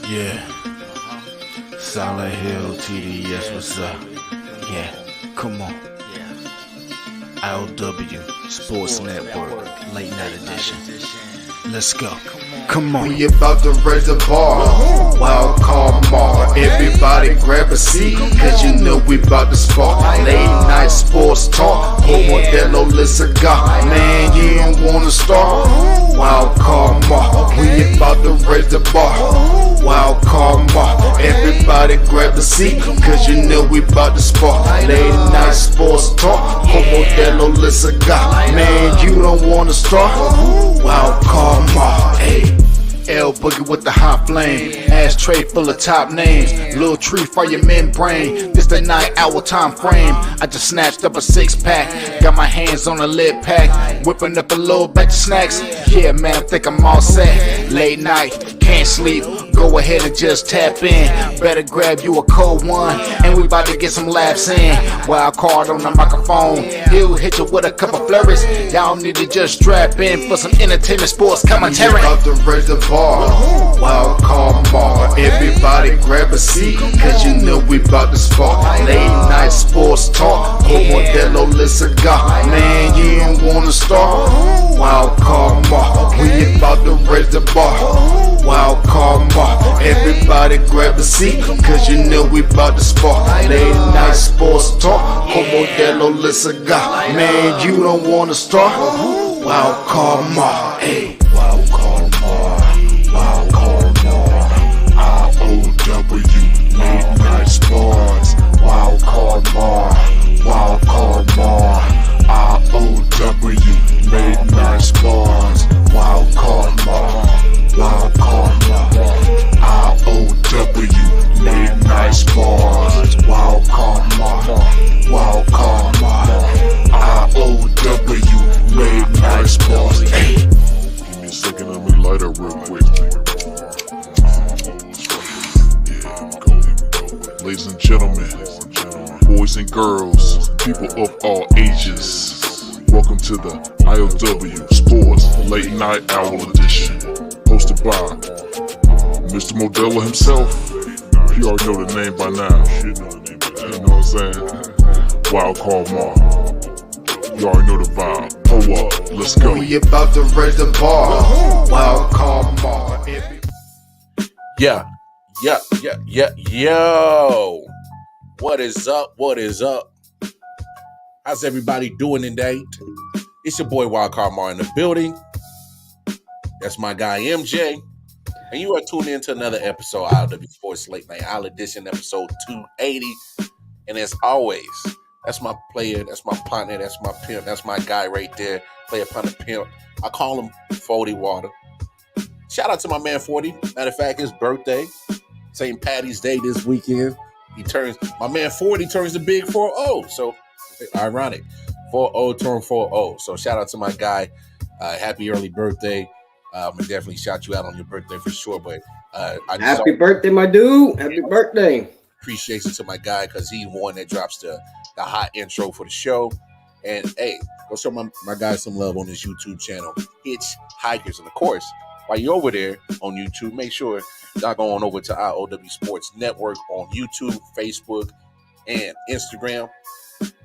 Yeah, Solid Hill TDS, what's up? Yeah, come on. I.O.W. Sports Network, late night edition. Let's go. Come on. We about to raise the bar. Wild card mark. Everybody grab a seat, cause you know we about to spark. Late night sports talk. Modelo Le Cigar. Man, you don't wanna start. Wild card mark. We about to raise the bar. Wild card mark. Everybody grab a seat, cause you know we about to spark. Late night sports talk. Modelo Le Cigar. Man, you don't wanna start. Wild card mark. Hey. L Boogie with the hot flame, ashtray full of top names, little tree for your membrane. This the 9 hour time frame. I just snatched up a 6-pack, got my hands on a lid pack, whipping up a little batch of snacks. Yeah, man, I think I'm all set. Late night, can't sleep. Go ahead and just tap in. Better grab you a cold one, and we about to get some laughs in. Wild card on the microphone, he'll hit you with a couple flurries. Y'all need to just strap in for some entertainment sports commentary. We about to raise the bar. Wild card bar. Everybody grab a seat, cause you know we about to spark. Late night sports talk. Modelo Le Cigar. Man, you don't wanna start. Wild card bar. We about to raise the bar. Wild card bar. Everybody grab a seat, cause you know we about to spark. Late night sports talk. Modelo Le Cigar. Man, you don't wanna start. Wild card bar. Hey. Wild card bar. Wild card bar. I.O.W. Late night sports. Wild card bar. Wild card bar. I.O.W. Late night sports. Wild card bar. Wild card bar. I.O.W. Late night sports. Wild card bar. Wild card bar. I.O.W. Late night sports. Hey. Give me a second, let me light up real quick. Ladies and gentlemen, boys and girls, people of all ages, welcome to the I.O.W. Sports Late Night Hour Edition, hosted by Mr. Modelo himself. You already know the name by now. You know what I'm saying? Wild Card Mar. You already know the vibe. Pull up, let's go. We about to raise the bar. Wild card Mar. Yo. What is up? What is up? How's everybody doing today? It's your boy Wildcard Mar in the building. That's my guy MJ. And you are tuned in to another episode of I.O.W. Sports Late Night Hour Edition, episode 280. And as always, that's my player, that's my partner, that's my pimp, that's my guy right there. Player, partner, pimp. I call him 40 Water. Shout out to my man 40. Matter of fact, his birthday, St. Patty's Day this weekend. My man 40 turns the big 4-0. So, ironic. 4-0 turned 4-0. So, shout out to my guy. Happy early birthday. I'm going to definitely shout you out on your birthday for sure. But happy birthday, my dude. Happy birthday. Appreciation to my guy because he's one that drops the hot intro for the show. And, hey, go show my guy some love on his YouTube channel, Hitchhikers. And, of course, while you're over there on YouTube, make sure y'all go on over to I.O.W. Sports Network on YouTube, Facebook, and Instagram.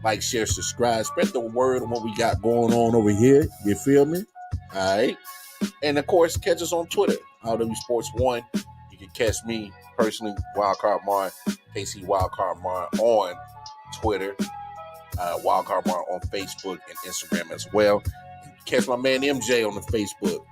Like, share, subscribe. Spread the word on what we got going on over here. You feel me? All right. And, of course, catch us on Twitter, I.O.W. Sports 1. You can catch me personally, Wildcard Mar, KC Wildcard Mar on Twitter, Wildcard Mar on Facebook and Instagram as well. Catch my man MJ on the Facebook.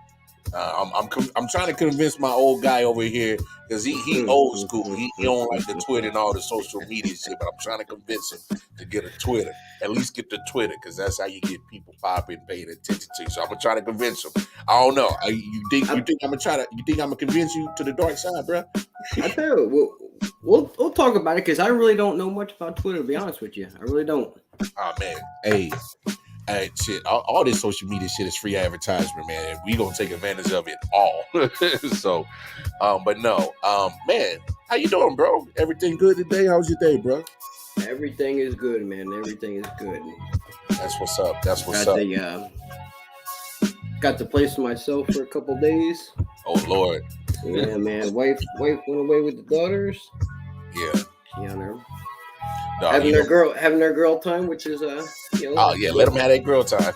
I'm trying to convince my old guy over here because he old school. He don't like the Twitter and all the social media shit, but I'm trying to convince him to get a Twitter. At least get the Twitter because that's how you get people popping, paying attention to you. So I'm gonna try to convince him. I don't know. You think I'm gonna convince you to the dark side, bro? I do. We'll talk about it because I really don't know much about Twitter. To be honest with you, I really don't. Oh man, hey, shit, all this social media shit is free advertisement, man. And we gonna take advantage of it all. So, but no, man, how you doing, bro? Everything good today? How's your day, bro? Everything is good, man. Everything is good. That's what's up. That's what's up. Got the place to myself for a couple days. Oh Lord. Yeah, man. Wife went away with the daughters. Yeah. She on her No, having their girl time, which is oh yeah, let them have that girl time.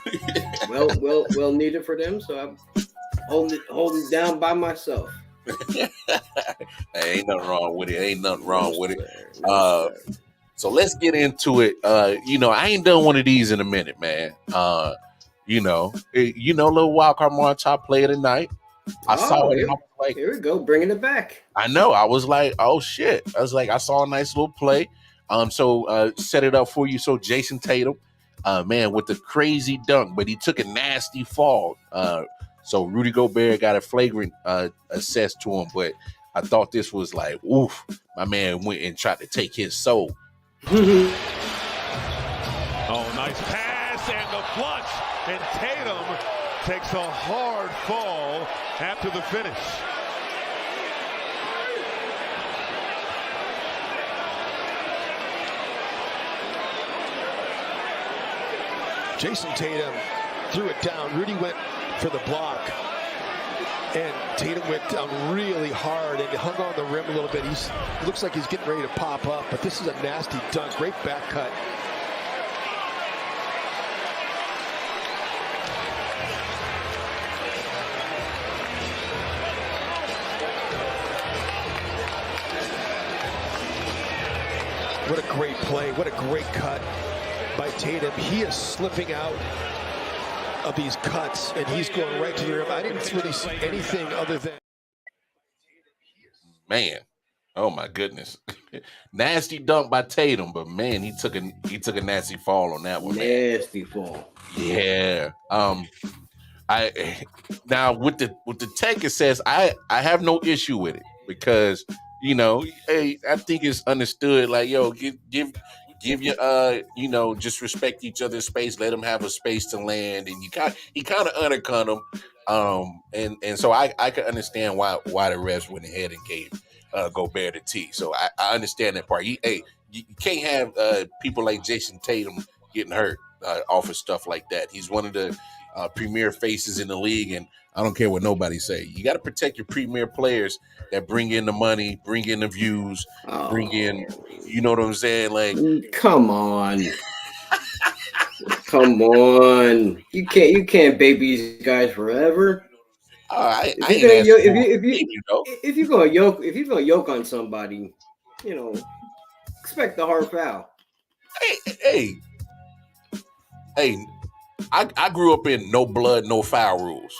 well needed for them. So I'm holding down by myself. Hey, ain't nothing wrong with it. Ain't nothing wrong with it. No, sir. So let's get into it. I ain't done one of these in a minute, man. Little wild card Morant top player tonight. I saw it and I was like, here we go, bringing it back. I know. I was like, oh shit. I was like, I saw a nice little play. Set it up for you. So Jason Tatum, man, with the crazy dunk, but he took a nasty fall. So Rudy Gobert got a flagrant assess to him, but I thought this was like, oof, my man went and tried to take his soul. Oh, nice pass and the clutch. And Tatum takes a hard fall after the finish. Jason Tatum threw it down. Rudy went for the block. And Tatum went down really hard and hung on the rim a little bit. He looks like he's getting ready to pop up, but this is a nasty dunk. Great back cut. What a great play. What a great cut by Tatum. He is slipping out of these cuts, and he's going right to the rim. I didn't really see anything other than... Man, oh my goodness. Nasty dunk by Tatum, but man, he took a nasty fall on that one. Nasty fall. Yeah. I now with the tech, it says I have no issue with it because hey, I think it's understood. Like, yo, give your just respect each other's space. Let them have a space to land, and he kind of undercut them. And so I can understand why the refs went ahead and gave Gobert the T. So I understand that part. You can't have people like Jason Tatum getting hurt off of stuff like that. He's one of the premier faces in the league, and I don't care what nobody say. You got to protect your premier players that bring in the money, bring in the views, bring in, you know what I'm saying? Like, come on. Come on. You can't baby these guys forever. If you're gonna yoke on somebody, expect the hard foul. Hey, I grew up in no blood, no foul rules.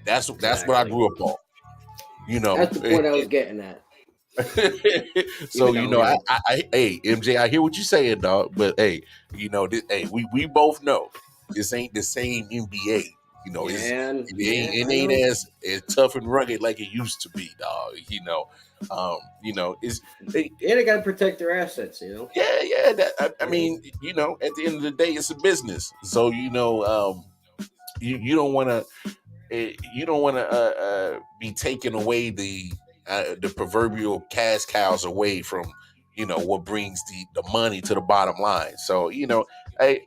That's what I grew up on. That's the point I was getting at. So hey, MJ, I hear what you're saying, dog. But hey, we both know this ain't the same NBA. It ain't as tough and rugged like it used to be, dog. They got to protect their assets. Yeah. I mean, at the end of the day, it's a business. So you don't want to. You don't want to be taking away the proverbial cash cows away from what brings the money to the bottom line. So hey,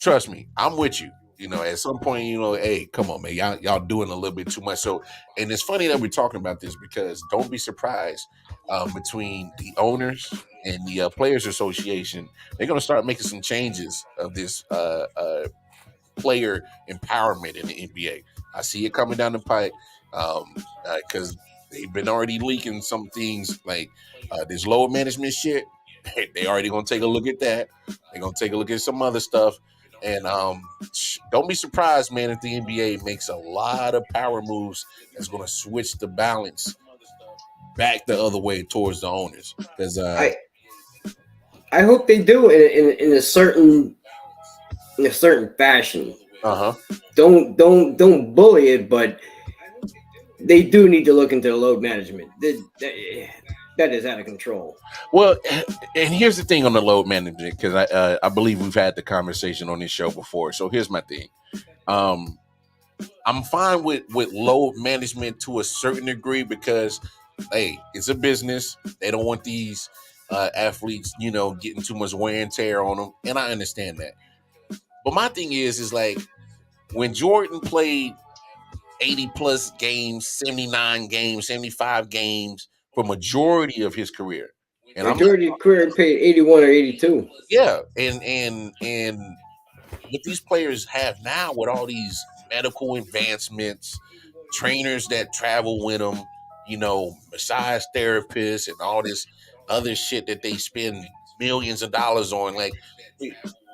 trust me, I'm with you. At some point, hey, come on, man, y'all doing a little bit too much. So, and it's funny that we're talking about this because don't be surprised between the owners and the Players Association, they're going to start making some changes of this player empowerment in the NBA. I see it coming down the pike because they've been already leaking some things like this load management shit. They already gonna take a look at that. They're gonna take a look at some other stuff, and don't be surprised, man, if the NBA makes a lot of power moves that's gonna switch the balance back the other way towards the owners. Because I hope they do it in a certain fashion. Don't bully it, but they do need to look into the load management. That is out of control. Well, and here's the thing on the load management, because I believe we've had the conversation on this show before. So here's my thing. I'm fine with load management to a certain degree because, hey, it's a business. They don't want these athletes, getting too much wear and tear on them, and I understand that. But my thing is like when Jordan played 80 plus games, 79 games, 75 games for majority of his career. And I'm not, Majority of career paid 81 or 82. yeah, and what these players have now with all these medical advancements, trainers that travel with them, massage therapists and all this other shit that they spend millions of dollars on. Like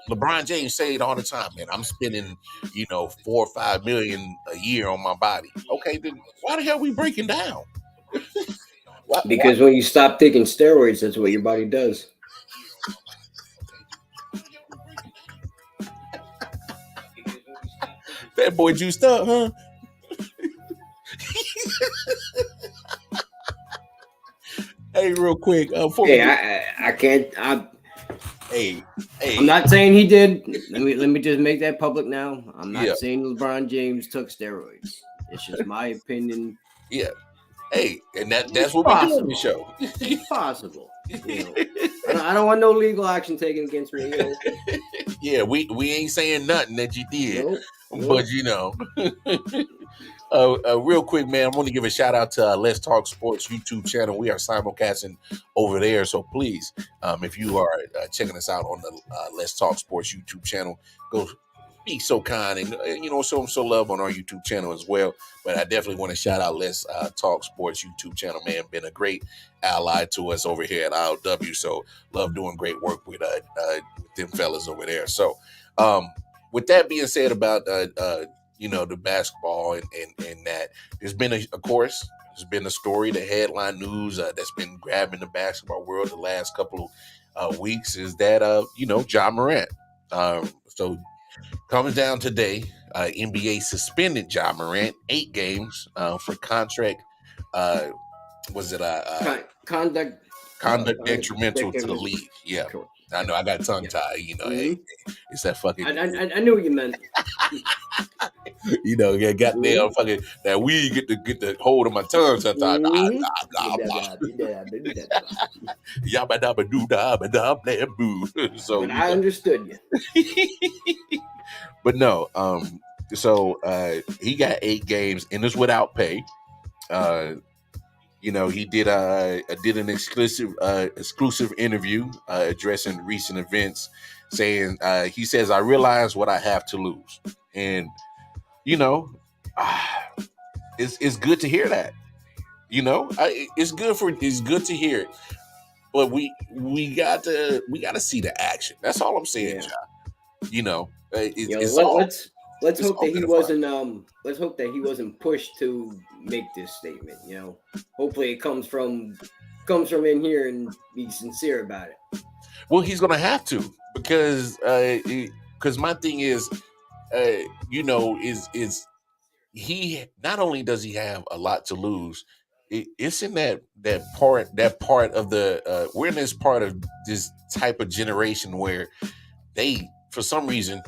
LeBron James say it all the time, man. I'm spending, 4 or 5 million a year on my body. Okay, then why the hell are we breaking down? Why? Because when you stop taking steroids, that's what your body does. That boy juiced up, huh? Hey, real quick, Hey, I can't. hey, I'm not saying he did. Let me just make that public now. I'm not Yeah. saying LeBron James took steroids. It's just my opinion. yeah. Hey, and that's what we do on the show. It's possible. I don't want no legal action taken against me. Yeah, we ain't saying nothing that you did, Nope. but real quick, man, I want to give a shout out to Let's Talk Sports YouTube channel. We are simulcasting over there, so please, if you are checking us out on the Let's Talk Sports YouTube channel, go be so kind and show them some love on our YouTube channel as well. But I definitely want to shout out Let's Talk Sports YouTube channel, man. Been a great ally to us over here at I.O.W. So love doing great work with them fellas over there. So with that being said about the basketball and that, there's been there's been a story, the headline news that's been grabbing the basketball world the last couple of weeks is that Ja Morant. So comes down today, NBA suspended Ja Morant 8 games for contract. Was it conduct detrimental to the league? Yeah, correct. I know. I got tongue tied. Hey, it's that fucking. I knew what you meant. Goddamn fucking that weed get the hold of my tongue sometimes. Yabba dabba doo dabba dab boo. So but I understood you. But no, so he got 8 games and it's without pay. He did an exclusive interview addressing recent events, saying he says, "I realize what I have to lose," and it's good to hear that. It's good to hear it, but we got to see the action. That's all I'm saying, John. Let's hope that he wasn't. Let's hope that he wasn't pushed to make this statement. Hopefully it comes from in here and be sincere about it. Well, he's gonna have to because my thing is, is he not only does he have a lot to lose, it's in that part of the we're in this part of this type of generation where they, for some reason,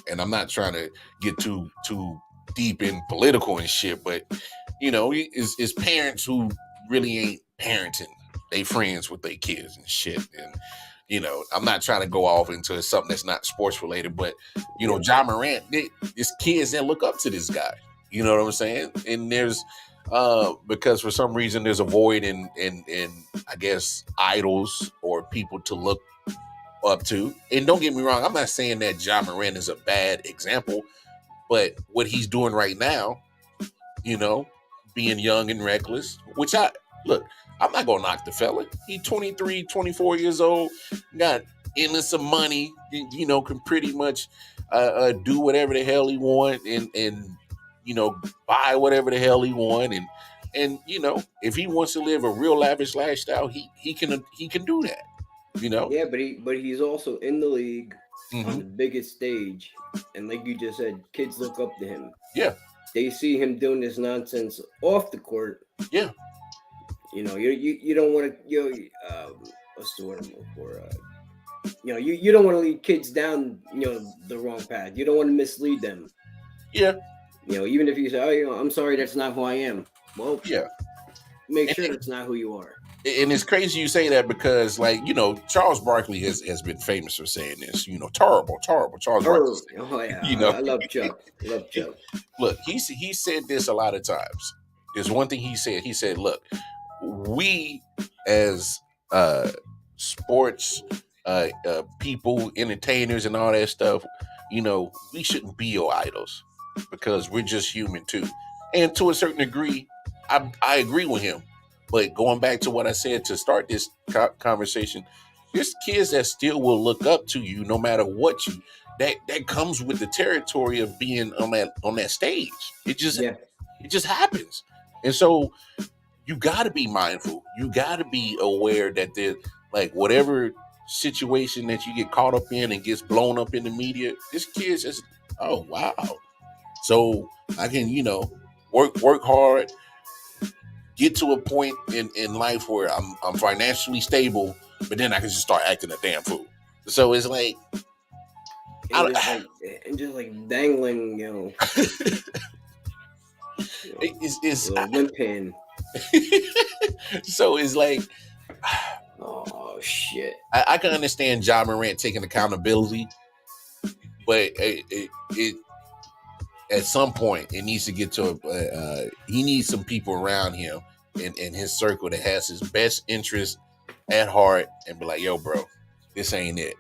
and I'm not trying to get too deep in political and shit, but it's parents who really ain't parenting. They friends with their kids and shit, and I'm not trying to go off into something that's not sports related, but Ja Morant, there's kids that look up to this guy. You know what I'm saying? And there's because for some reason there's a void in I guess idols or people to look up to. And don't get me wrong, I'm not saying that Ja Morant is a bad example, but what he's doing right now, being young and reckless, which I'm not gonna knock the fella. He's 23, 24 years old, got endless of money, can pretty much do whatever the hell he want and buy whatever the hell he want and if he wants to live a real lavish lifestyle, he can do that. Yeah, but he's also in the league on the biggest stage, and like you just said, kids look up to him. Yeah, they see him doing this nonsense off the court. Yeah, you don't want to what's the word I'm looking for? You don't want to lead kids down the wrong path. You don't want to mislead them. Yeah, even if you say, I'm sorry, that's not who I am. Well, yeah, make sure that's not who you are. And it's crazy you say that because, like, Charles Barkley has been famous for saying this. Terrible Charles Barkley. Oh yeah, You know, I love Chuck. Love Chuck. look, he said this a lot of times. There's one thing he said. He said, "Look, we as sports people, entertainers, and all that stuff, we shouldn't be your idols because we're just human too." And to a certain degree, I agree with him. But going back to what I said to start this conversation, there's kids that still will look up to you no matter what you. That comes with the territory of being on that stage. It just happens, and so you got to be mindful. You got to be aware that like whatever situation that you get caught up in and gets blown up in the media, this kid's just, oh wow. So I can work hard, get to a point in life where I'm financially stable, but then I can just start acting a damn fool. So it's like, and just like dangling, it's limp pin. So it's like, oh shit. I can understand Ja Morant taking accountability, but it at some point it needs to get to he needs some people around him in his circle that has his best interest at heart and be like, yo, bro, this ain't it.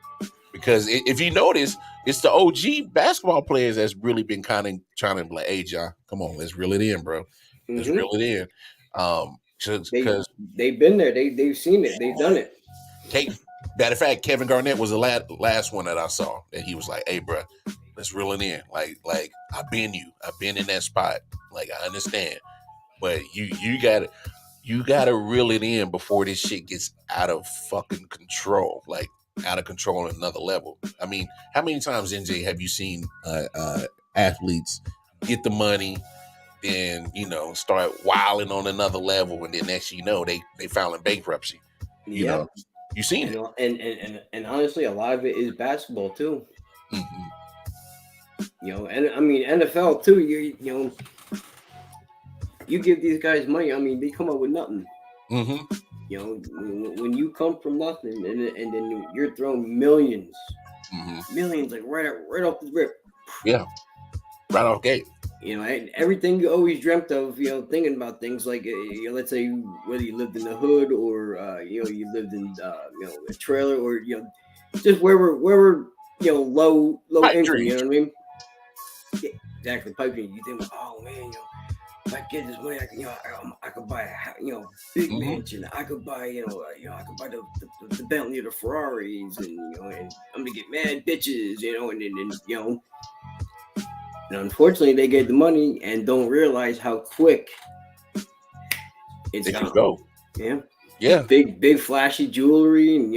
Because if you notice, it's the OG basketball players that's really been kind of trying to be like, hey, Ja, come on, let's reel it in, bro. Let's reel it in. Because they've been there, they've seen it, they've done it. Matter of fact, Kevin Garnett was the last one that I saw that he was like, hey, bro, let's reel it in. Like I've been in that spot. Like, I understand, but you gotta reel it in before this shit gets out of fucking control. Like, out of control on another level. I mean, how many times, NJ, have you seen athletes get the money, then start wilding on another level, and then next thing you know, they filing bankruptcy. You know, you've seen it. And honestly, a lot of it is basketball too. Mm-hmm. And I mean NFL too. You give these guys money. I mean, they come up with nothing. Mm-hmm. When you come from nothing and then you're thrown millions, millions, like right off the rip. Yeah, right off gate. And everything you always dreamt of, thinking about things like, let's say whether you lived in the hood or, you lived in, a trailer or, just wherever, low pipe income, dreams. You know what I mean? Yeah, exactly. Pipe dreams. You think, oh man, if I get this money, I could buy a, big mansion. I could buy, I could buy the Bentley or the Ferraris, and and I'm gonna get mad bitches, and and unfortunately, they get the money and don't realize how quick it's gone. Go. Yeah, yeah. Big flashy jewelry, and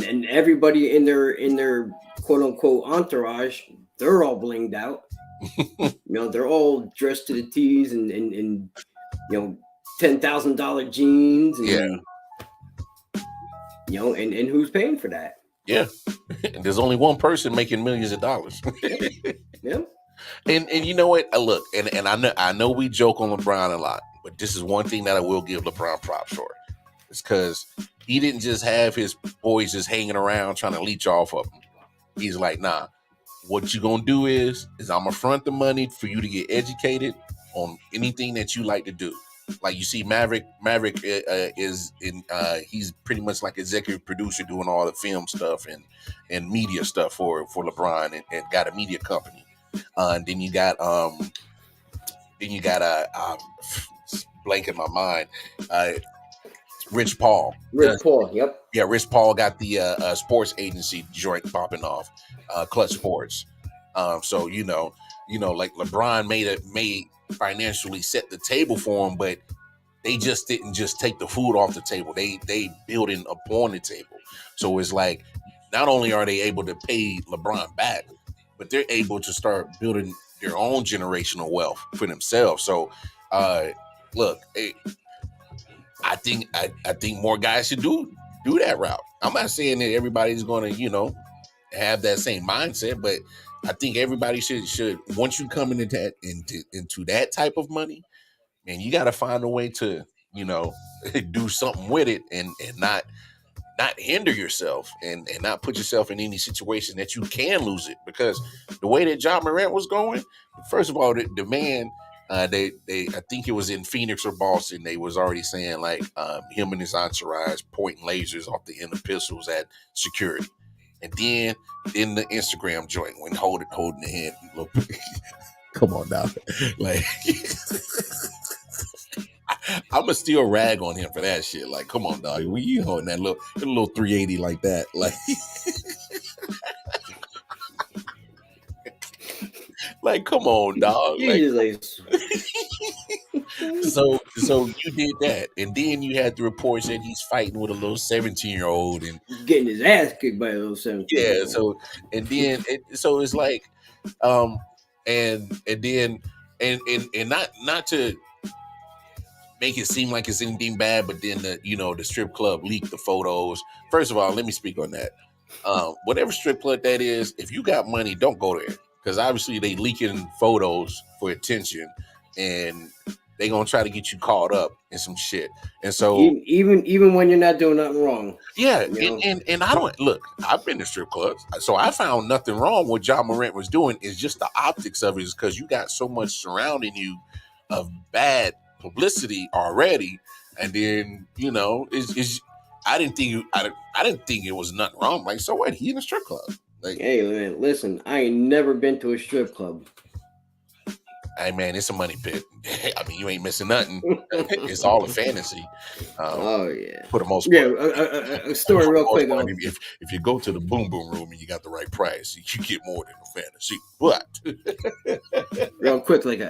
and everybody in their quote unquote entourage, they're all blinged out. They're all dressed to the T's and $10,000 jeans, and and who's paying for that? Yeah, and there's only one person making millions of dollars. Yeah. And you know what? Look, and I know we joke on LeBron a lot, but this is one thing that I will give LeBron props for. It's because he didn't just have his boys just hanging around trying to leech off of him. He's like, nah, what you gonna do is I'm gonna front the money for you to get educated on anything that you like to do. Like, you see Maverick is in he's pretty much like executive producer doing all the film stuff and media stuff for LeBron and got a media company. And then you got blank in my mind, Rich Paul. Yep. Yeah, Rich Paul got the sports agency joint popping off, Clutch Sports. So like LeBron made financially set the table for him, but they just didn't just take the food off the table. They building upon the table. So it's like, not only are they able to pay LeBron back, but they're able to start building their own generational wealth for themselves. So, look, I think more guys should do that route. I'm not saying that everybody's going to, have that same mindset, but I think everybody should once you come into that type of money, man, you got to find a way to do something with it and not hinder yourself and not put yourself in any situation that you can lose it. Because the way that John Morant was going, first of all, the man, they I think it was in Phoenix or Boston, they was already saying like him and his entourage pointing lasers off the end of pistols at security. And then the Instagram joint when holding the hand. Look, come on now, like I'ma still rag on him for that shit. Like, come on, dog. When you holding that little 380 like that, like, like, come on, dog. Like, so you did that, and then you had the reports that he's fighting with a little 17-year-old and getting his ass kicked by a little 17. Yeah. So and then so it's like, and then not to make it seem like it's anything bad, but then the strip club leaked the photos. First of all, let me speak on that. Whatever strip club that is, if you got money, don't go there, because obviously they leaking photos for attention, and they gonna try to get you caught up in some shit. And so even when you're not doing nothing wrong, yeah, and I don't look. I've been to strip clubs, so I found nothing wrong with John Morant was doing. It's just the optics of it, is because you got so much surrounding you of bad publicity already, and then it's I didn't think it was nothing wrong. Like, so what? He in a strip club. Like, hey man, listen, I ain't never been to a strip club. Hey man, it's a money pit. I mean, you ain't missing nothing. It's all a fantasy. Oh yeah, for the most part. Yeah, a story real quick. If you go to the boom boom room and you got the right price, you get more than a fantasy. What? Real quick, like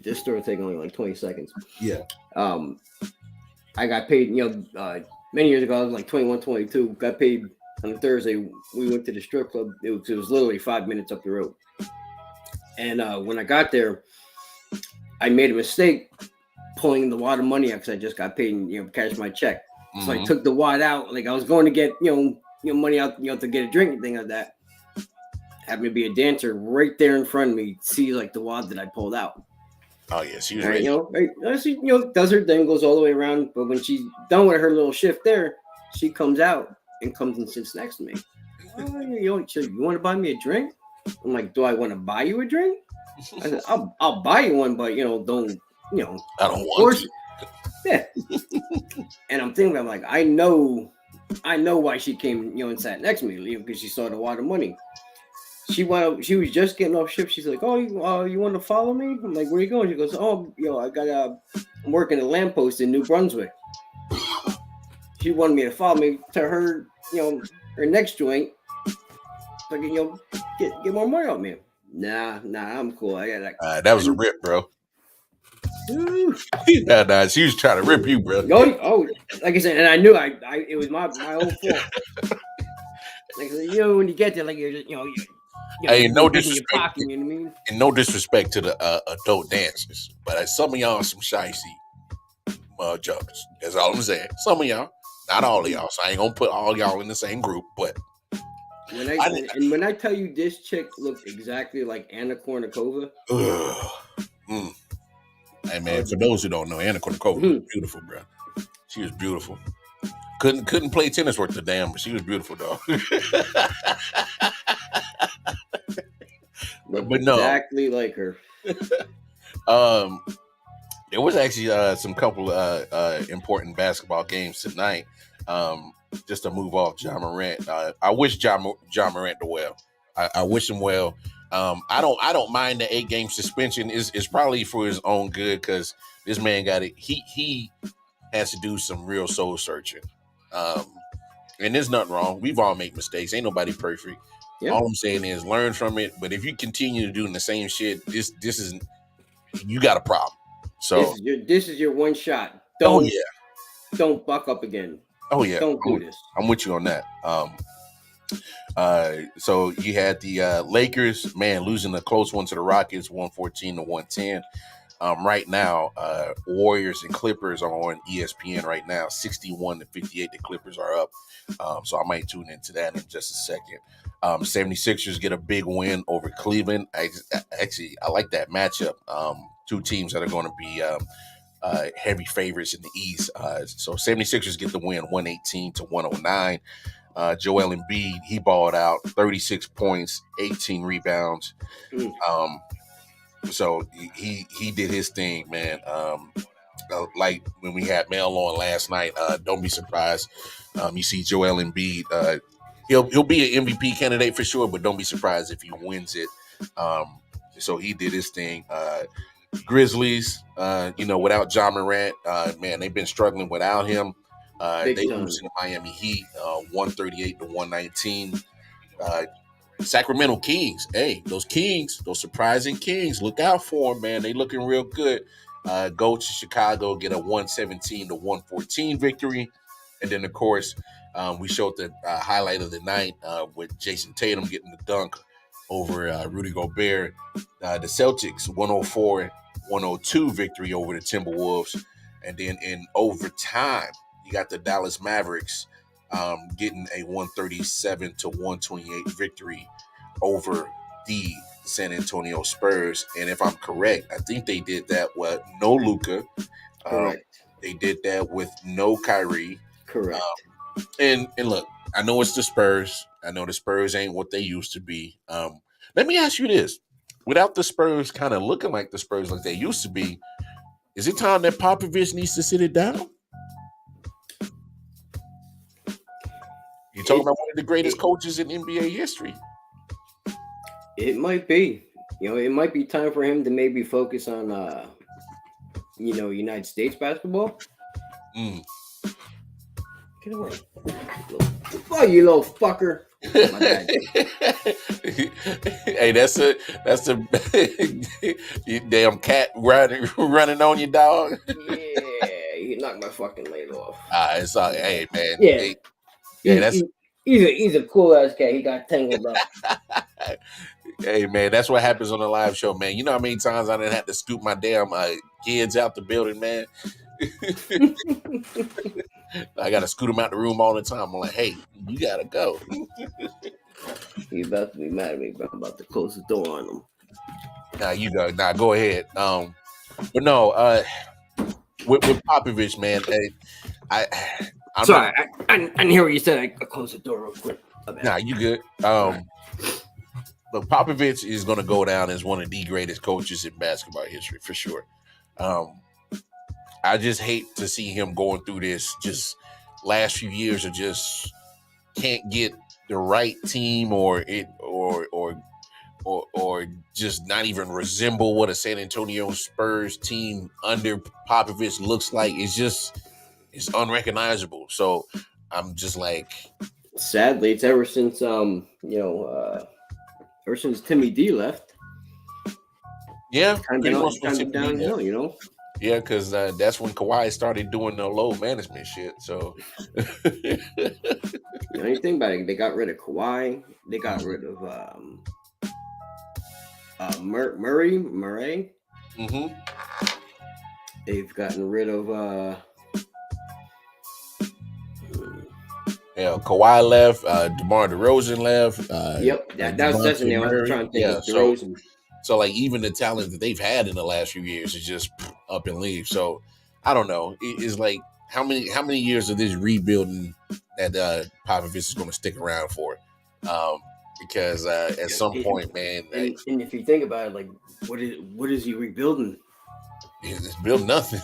this story will take only like 20 seconds. Yeah. I got paid. Many years ago, I was like 21, 22. Got paid on a Thursday. We went to the strip club. It was literally 5 minutes up the road. And when I got there, I made a mistake pulling the wad of money out because I just got paid and cashed my check. Mm-hmm. So I took the wad out, like I was going to get money out to get a drink and thing like that. Happened to be a dancer right there in front of me. See like the wad that I pulled out. Oh yeah, she was ready. She does her thing, goes all the way around. But when she's done with her little shift there, she comes out and comes and sits next to me. Oh, you want to buy me a drink? I'm like, do I want to buy you a drink? I said, I'll buy you one, but don't I don't want to. Yeah. And I'm thinking, I'm like, I know why she came, and sat next to me, because she saw the wad of money. She was just getting off shift. She's like, oh, you want to follow me? I'm like, where are you going? She goes, oh, I'm working at a lamppost in New Brunswick. She wanted me to follow me to her, her next joint. So I can, get more money on me. Nah, I'm cool. I got that. That was a rip, bro. Nah, she was trying to rip you, bro. Oh, like I said, and I knew it was my own fault. Like, when you get there, like you're just, hey, no disrespect. Pocket, you know what I mean? And no disrespect to the adult dancers, but some of y'all are some shicey jumpers. That's all I'm saying. Some of y'all, not all of y'all. So I ain't gonna put all y'all in the same group, but. When I tell you this chick looked exactly like Anna Kournikova. Hey man, for those who don't know, Anna Kournikova was beautiful, bro. She was beautiful. Couldn't play tennis worth a damn, but she was beautiful, dog. but no, exactly like her. There was actually some couple important basketball games tonight. Just to move off John Morant, I wish John Morant well. I wish him well. I don't mind the 8-game suspension. Is probably for his own good, because this man got it. He has to do some real soul searching. And there's nothing wrong. We've all made mistakes. Ain't nobody perfect. Yep. All I'm saying is learn from it. But if you continue to do the same shit, this is, you got a problem. So this is your one shot. Don't buck up again. Oh yeah, don't do this. I'm with you on that. So you had the Lakers, man, losing a close one to the Rockets, 114-110. Right now, Warriors and Clippers are on ESPN right now, 61-58. The Clippers are up. So I might tune into that in just a second. 76ers get a big win over Cleveland. I like that matchup. Two teams that are going to be heavy favorites in the East. So 76ers get the win 118-109. Joel Embiid, he balled out 36 points, 18 rebounds. So he did his thing, man. Like when we had Mel on last night, don't be surprised. You see Joel Embiid, he'll be an MVP candidate for sure, but don't be surprised if he wins it. So he did his thing. Grizzlies, without John Morant, man, they've been struggling without him. They lose to the Miami Heat, 138-119. Sacramento Kings, hey, those surprising Kings, look out for them, man. They looking real good. Go to Chicago, get a 117-114 victory. And then, of course, we showed the highlight of the night with Jason Tatum getting the dunk over Rudy Gobert. The Celtics, 104-102 victory over the Timberwolves. And then in overtime, you got the Dallas Mavericks getting a 137-128 victory over the San Antonio Spurs. And if I'm correct, I think they did that with no Luka. Correct. They did that with no Kyrie. Correct. And look, I know it's the Spurs. I know the Spurs ain't what they used to be. Let me ask you this. Without the Spurs kind of looking like the Spurs like they used to be, is it time that Popovich needs to sit it down? You're talking about one of the greatest coaches in NBA history. It might be. It might be time for him to maybe focus on, United States basketball. Get away. Oh, you little fucker. My bad. Hey, that's a you damn cat running on you, dog. Yeah, you knocked my fucking leg off. It's all. Hey, man. Yeah. Hey, he's a cool ass cat. He got tangled up. Hey, man, that's what happens on the live show, man. You know how many times I didn't have to scoop my damn kids out the building, man. I gotta scoot them out the room all the time. I'm like, hey, you gotta go. You about to be mad at me, but I'm about to close the door on them. Go ahead. But no, with Popovich, man, I'm sorry, I didn't hear what you said. I closed the door real quick. Nah, you good. Look, Popovich is going to go down as one of the greatest coaches in basketball history for sure. I just hate to see him going through this. Just last few years of just can't get the right team, or just not even resemble what a San Antonio Spurs team under Popovich looks like. It's unrecognizable. So I'm just like, sadly, it's ever since ever since Timmy D left. Yeah, kind of downhill, you know. Yeah, because that's when Kawhi started doing the low management shit. So, you think about it, they got rid of Kawhi. They got rid of Murray. Mm-hmm. They've gotten rid of Kawhi left. DeMar DeRozan left. Yep, that's the name I was trying to think of. DeRozan. So like even the talent that they've had in the last few years is just up and leave. So I don't know. It's like how many years of this rebuilding that Popovich is going to stick around for? Because at some point, man, and if you think about it, like what is he rebuilding? He's building nothing.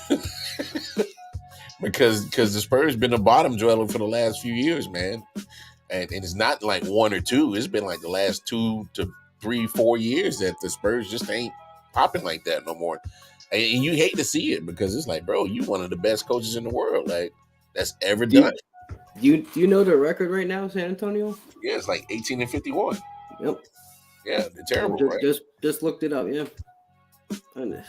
because the Spurs been the bottom dweller for the last few years, man, and it's not like one or two. It's been like the last 2 to 3, 4 years that the Spurs just ain't popping like that no more. And you hate to see it because it's like, bro, you one of the best coaches in the world, like that's ever done. Do you know the record right now, San Antonio? Yeah, it's like 18-51. Yep. Yeah, they're terrible, right? Just looked it up. Yeah. Goodness.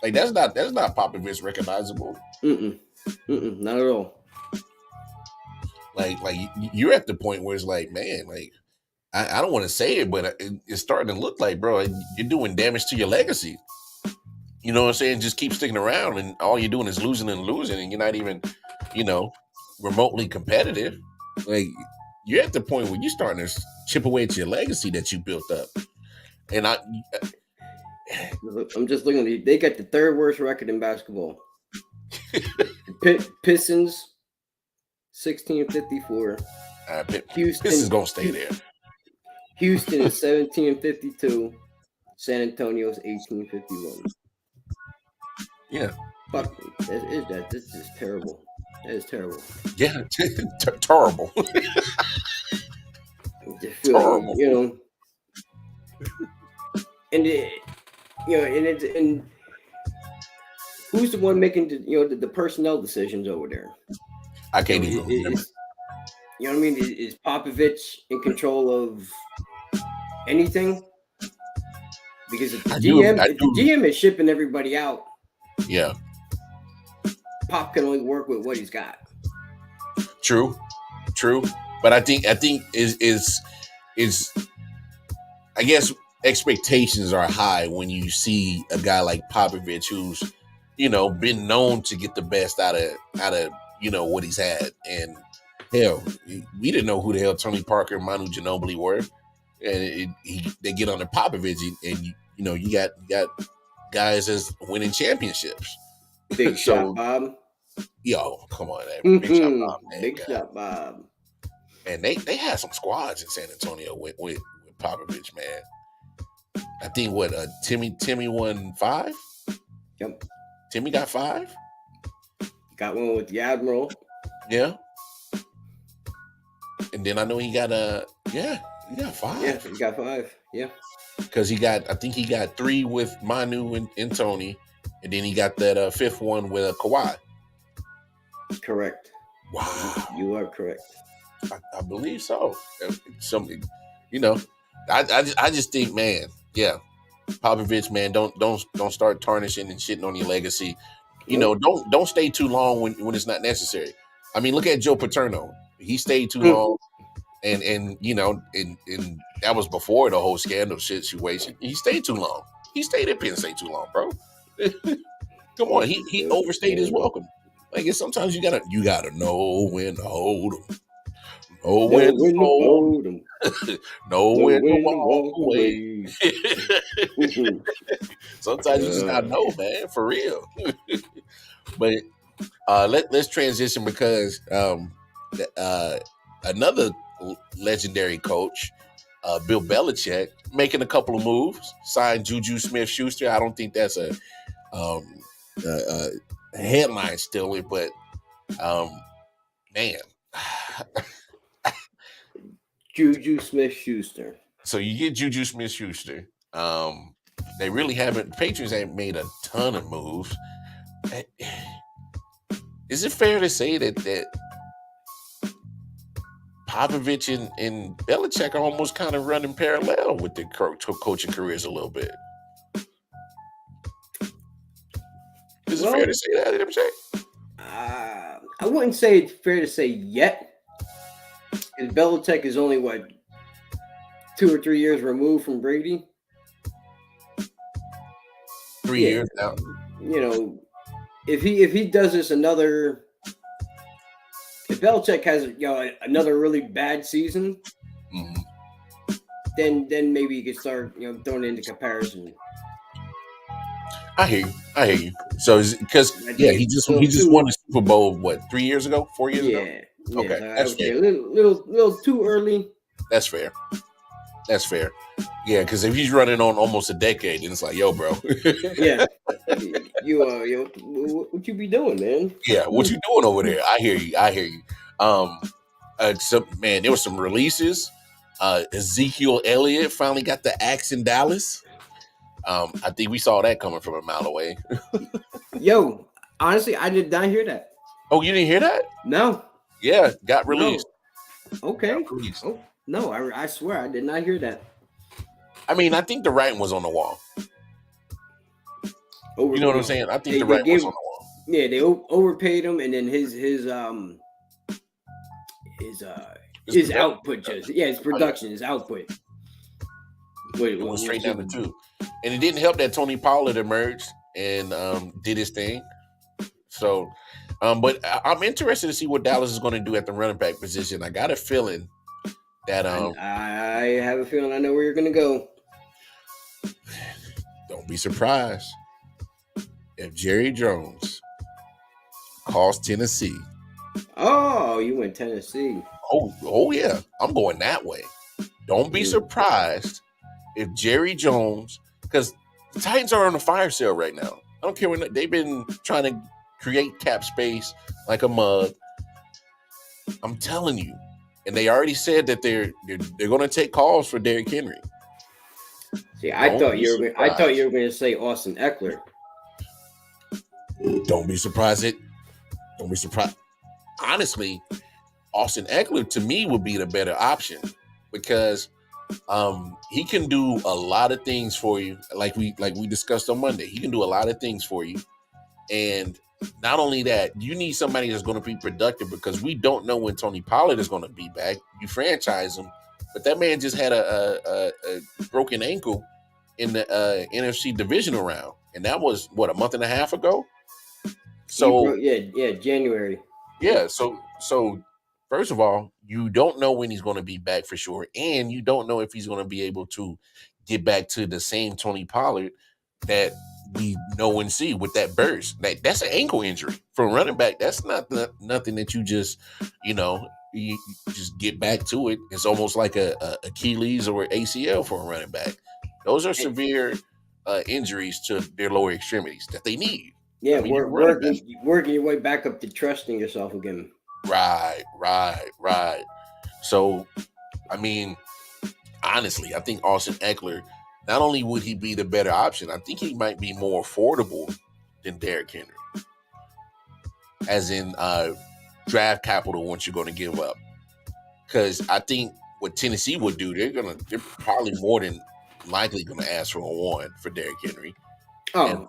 Like that's not Popovich recognizable. Not at all. Like you're at the point where it's like, man, like I don't want to say it, but it's starting to look like, bro, you're doing damage to your legacy. You know what I'm saying? Just keep sticking around, and all you're doing is losing, and you're not even, remotely competitive. Like you're at the point where you're starting to chip away at your legacy that you built up. And I'm just looking at it. They got the third worst record in basketball. Pistons 16-54. Houston Pistons gonna stay there. Houston is 17-52. San Antonio's 18-51. Yeah. Fuck, that's just terrible. That is terrible. Yeah, terrible. Terrible. You know, and who's the one making the personnel decisions over there? I can't even remember. You know what I mean? Is Popovich in control of anything? Because if the GM is shipping everybody out, yeah, Pop can only work with what he's got. True. But I think is I guess expectations are high when you see a guy like Popovich who's been known to get the best out of what he's had. And hell, we didn't know who the hell Tony Parker and Manu Ginobili were, and they get on the Popovich, and you got guys as winning championships. Big shot, Bob. Yo, come on, man. Big shot, Bob. Man, Big shot, Bob. And they had some squads in San Antonio with Popovich, man. I think Timmy won 5. Yep. Timmy got 5. Got one with the Admiral. Yeah. And then I know he got he got 5. Yeah, he got 5. Yeah. Because I think he got 3 with Manu and Tony, and then he got that 5th one with Kawhi. Correct. Wow. You are correct. I believe so. Something, I just think, man, yeah, Popovich, man, don't start tarnishing and shitting on your legacy. Don't stay too long when it's not necessary. I mean, look at Joe Paterno. He stayed too long, and that was before the whole scandal situation. He stayed too long. He stayed at Penn State too long, bro. Come on, he overstayed his welcome. Like, sometimes you gotta know when to hold them. Know when to hold them. Know when to walk away. Sometimes you just gotta know, man, for real. But let's transition because another legendary coach, Bill Belichick, making a couple of moves, signed Juju Smith-Schuster. I don't think that's a headline stealer, but man. Juju Smith-Schuster. So you get Juju Smith-Schuster. They really haven't. Patriots ain't made a ton of moves. Is it fair to say that Popovich and Belichick are almost kind of running parallel with their coaching careers a little bit? Is it fair to say that, MJ? I wouldn't say it's fair to say yet. Because Belichick is only 2 or 3 years removed from Brady. 3 years now. If he does this another, if Belichick has another really bad season, then maybe you could start throwing it into comparison. I hear you. So because he just won the Super Bowl 3 years ago, 4 years ago. Okay, that's fair. A little too early. That's fair. Yeah, because if he's running on almost a decade, then it's like, yo, bro. Yeah. What you be doing, man? Yeah, what you doing over there? I hear you. So, man, there were some releases. Ezekiel Elliott finally got the axe in Dallas. I think we saw that coming from a mile away. Yo, honestly, I did not hear that. Oh, you didn't hear that? No. Yeah, got released. No. Okay. Oh, no, I swear I did not hear that. I mean, I think the writing was on the wall. You know what I'm saying? I think the writing was on the wall. Yeah, they overpaid him, and then his output his production, his output. It went straight down to 2. And it didn't help that Tony Pollard emerged and did his thing. So, but I'm interested to see what Dallas is going to do at the running back position. I got a feeling that I have a feeling I know where you're going to go. Don't be surprised if Jerry Jones cost Tennessee. Oh, you went Tennessee. Oh yeah, I'm going that way. Don't be surprised if Jerry Jones, because the Titans are on a fire sale right now. I don't care when they've been trying to create cap space like a mug. I'm telling you, and they already said that they're going to take calls for Derrick Henry. See, I thought you were going to say Austin Eckler. Don't be surprised. Don't be surprised. Honestly, Austin Eckler to me would be the better option because he can do a lot of things for you. Like we discussed on Monday, he can do a lot of things for you. And not only that, you need somebody that's going to be productive because we don't know when Tony Pollard is going to be back. You franchise him, but that man just had a broken ankle in the NFC divisional round, and that was a month and a half ago. So January. Yeah, so first of all, you don't know when he's going to be back for sure, and you don't know if he's going to be able to get back to the same Tony Pollard that we know and see with that burst. That's an ankle injury for a running back. That's not nothing that you just you just get back to it. It's almost like a Achilles or ACL for a running back. Those are severe injuries to their lower extremities that they need. Yeah, working your way back up to trusting yourself again. Right. So, I mean, honestly, I think Austin Eckler, not only would he be the better option, I think he might be more affordable than Derrick Henry. As in draft capital once you're going to give up. Because I think what Tennessee would do, they're probably more than likely going to ask for a 1 for Derrick Henry. Oh,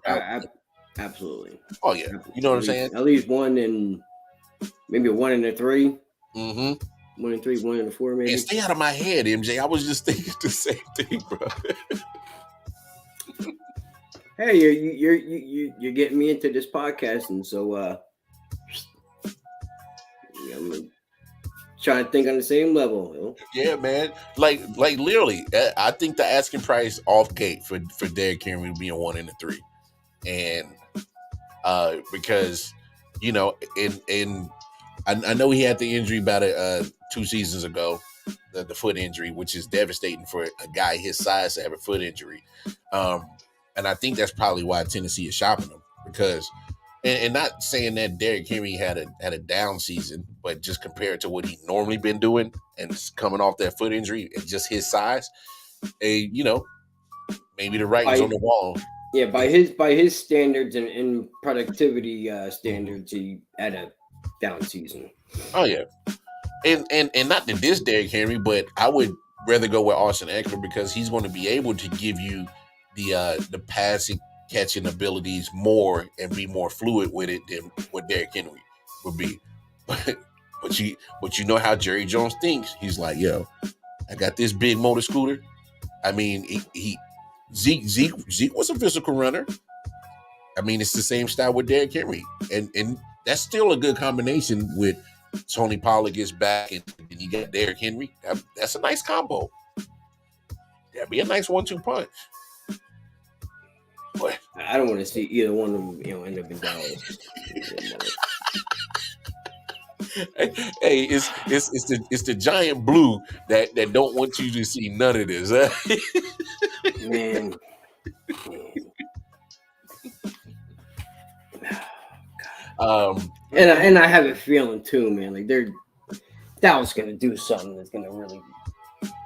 absolutely. Oh, yeah. You know what I'm saying? At least 1 and maybe a 1 and a 3. Mm-hmm. 1 and 3, 1 and a 4, maybe. And stay out of my head, MJ. I was just thinking the same thing, bro. Hey, you're getting me into this podcast, and so I'm trying to think on the same level. Yeah, man. Like literally, I think the asking price off gate for Derrick Henry would be a 1 and a 3, and because I know he had the injury about 2 seasons ago, the foot injury, which is devastating for a guy his size to have a foot injury. And I think that's probably why Tennessee is shopping him because, and not saying that Derrick Henry had a down season, but just compared to what he normally been doing and coming off that foot injury and just his size, maybe the writing's on the wall. Yeah, by his standards and productivity standards, he had a down season. Oh yeah, and not to diss Derrick Henry, but I would rather go with Austin Eckler because he's going to be able to give you the passing catching abilities more and be more fluid with it than what Derrick Henry would be. But you know how Jerry Jones thinks. He's like, yo, I got this big motor scooter. I mean, Zeke was a physical runner. I mean, it's the same style with Derrick Henry, and that's still a good combination with Tony Pollard gets back and you got Derrick Henry. That's a nice combo. That'd be a nice 1-2 punch. But I don't want to see either one of them, end up in Dallas. Hey, it's the giant blue that don't want you to see none of this. Man. And I have a feeling too, man. Like Dallas gonna do something that's gonna really.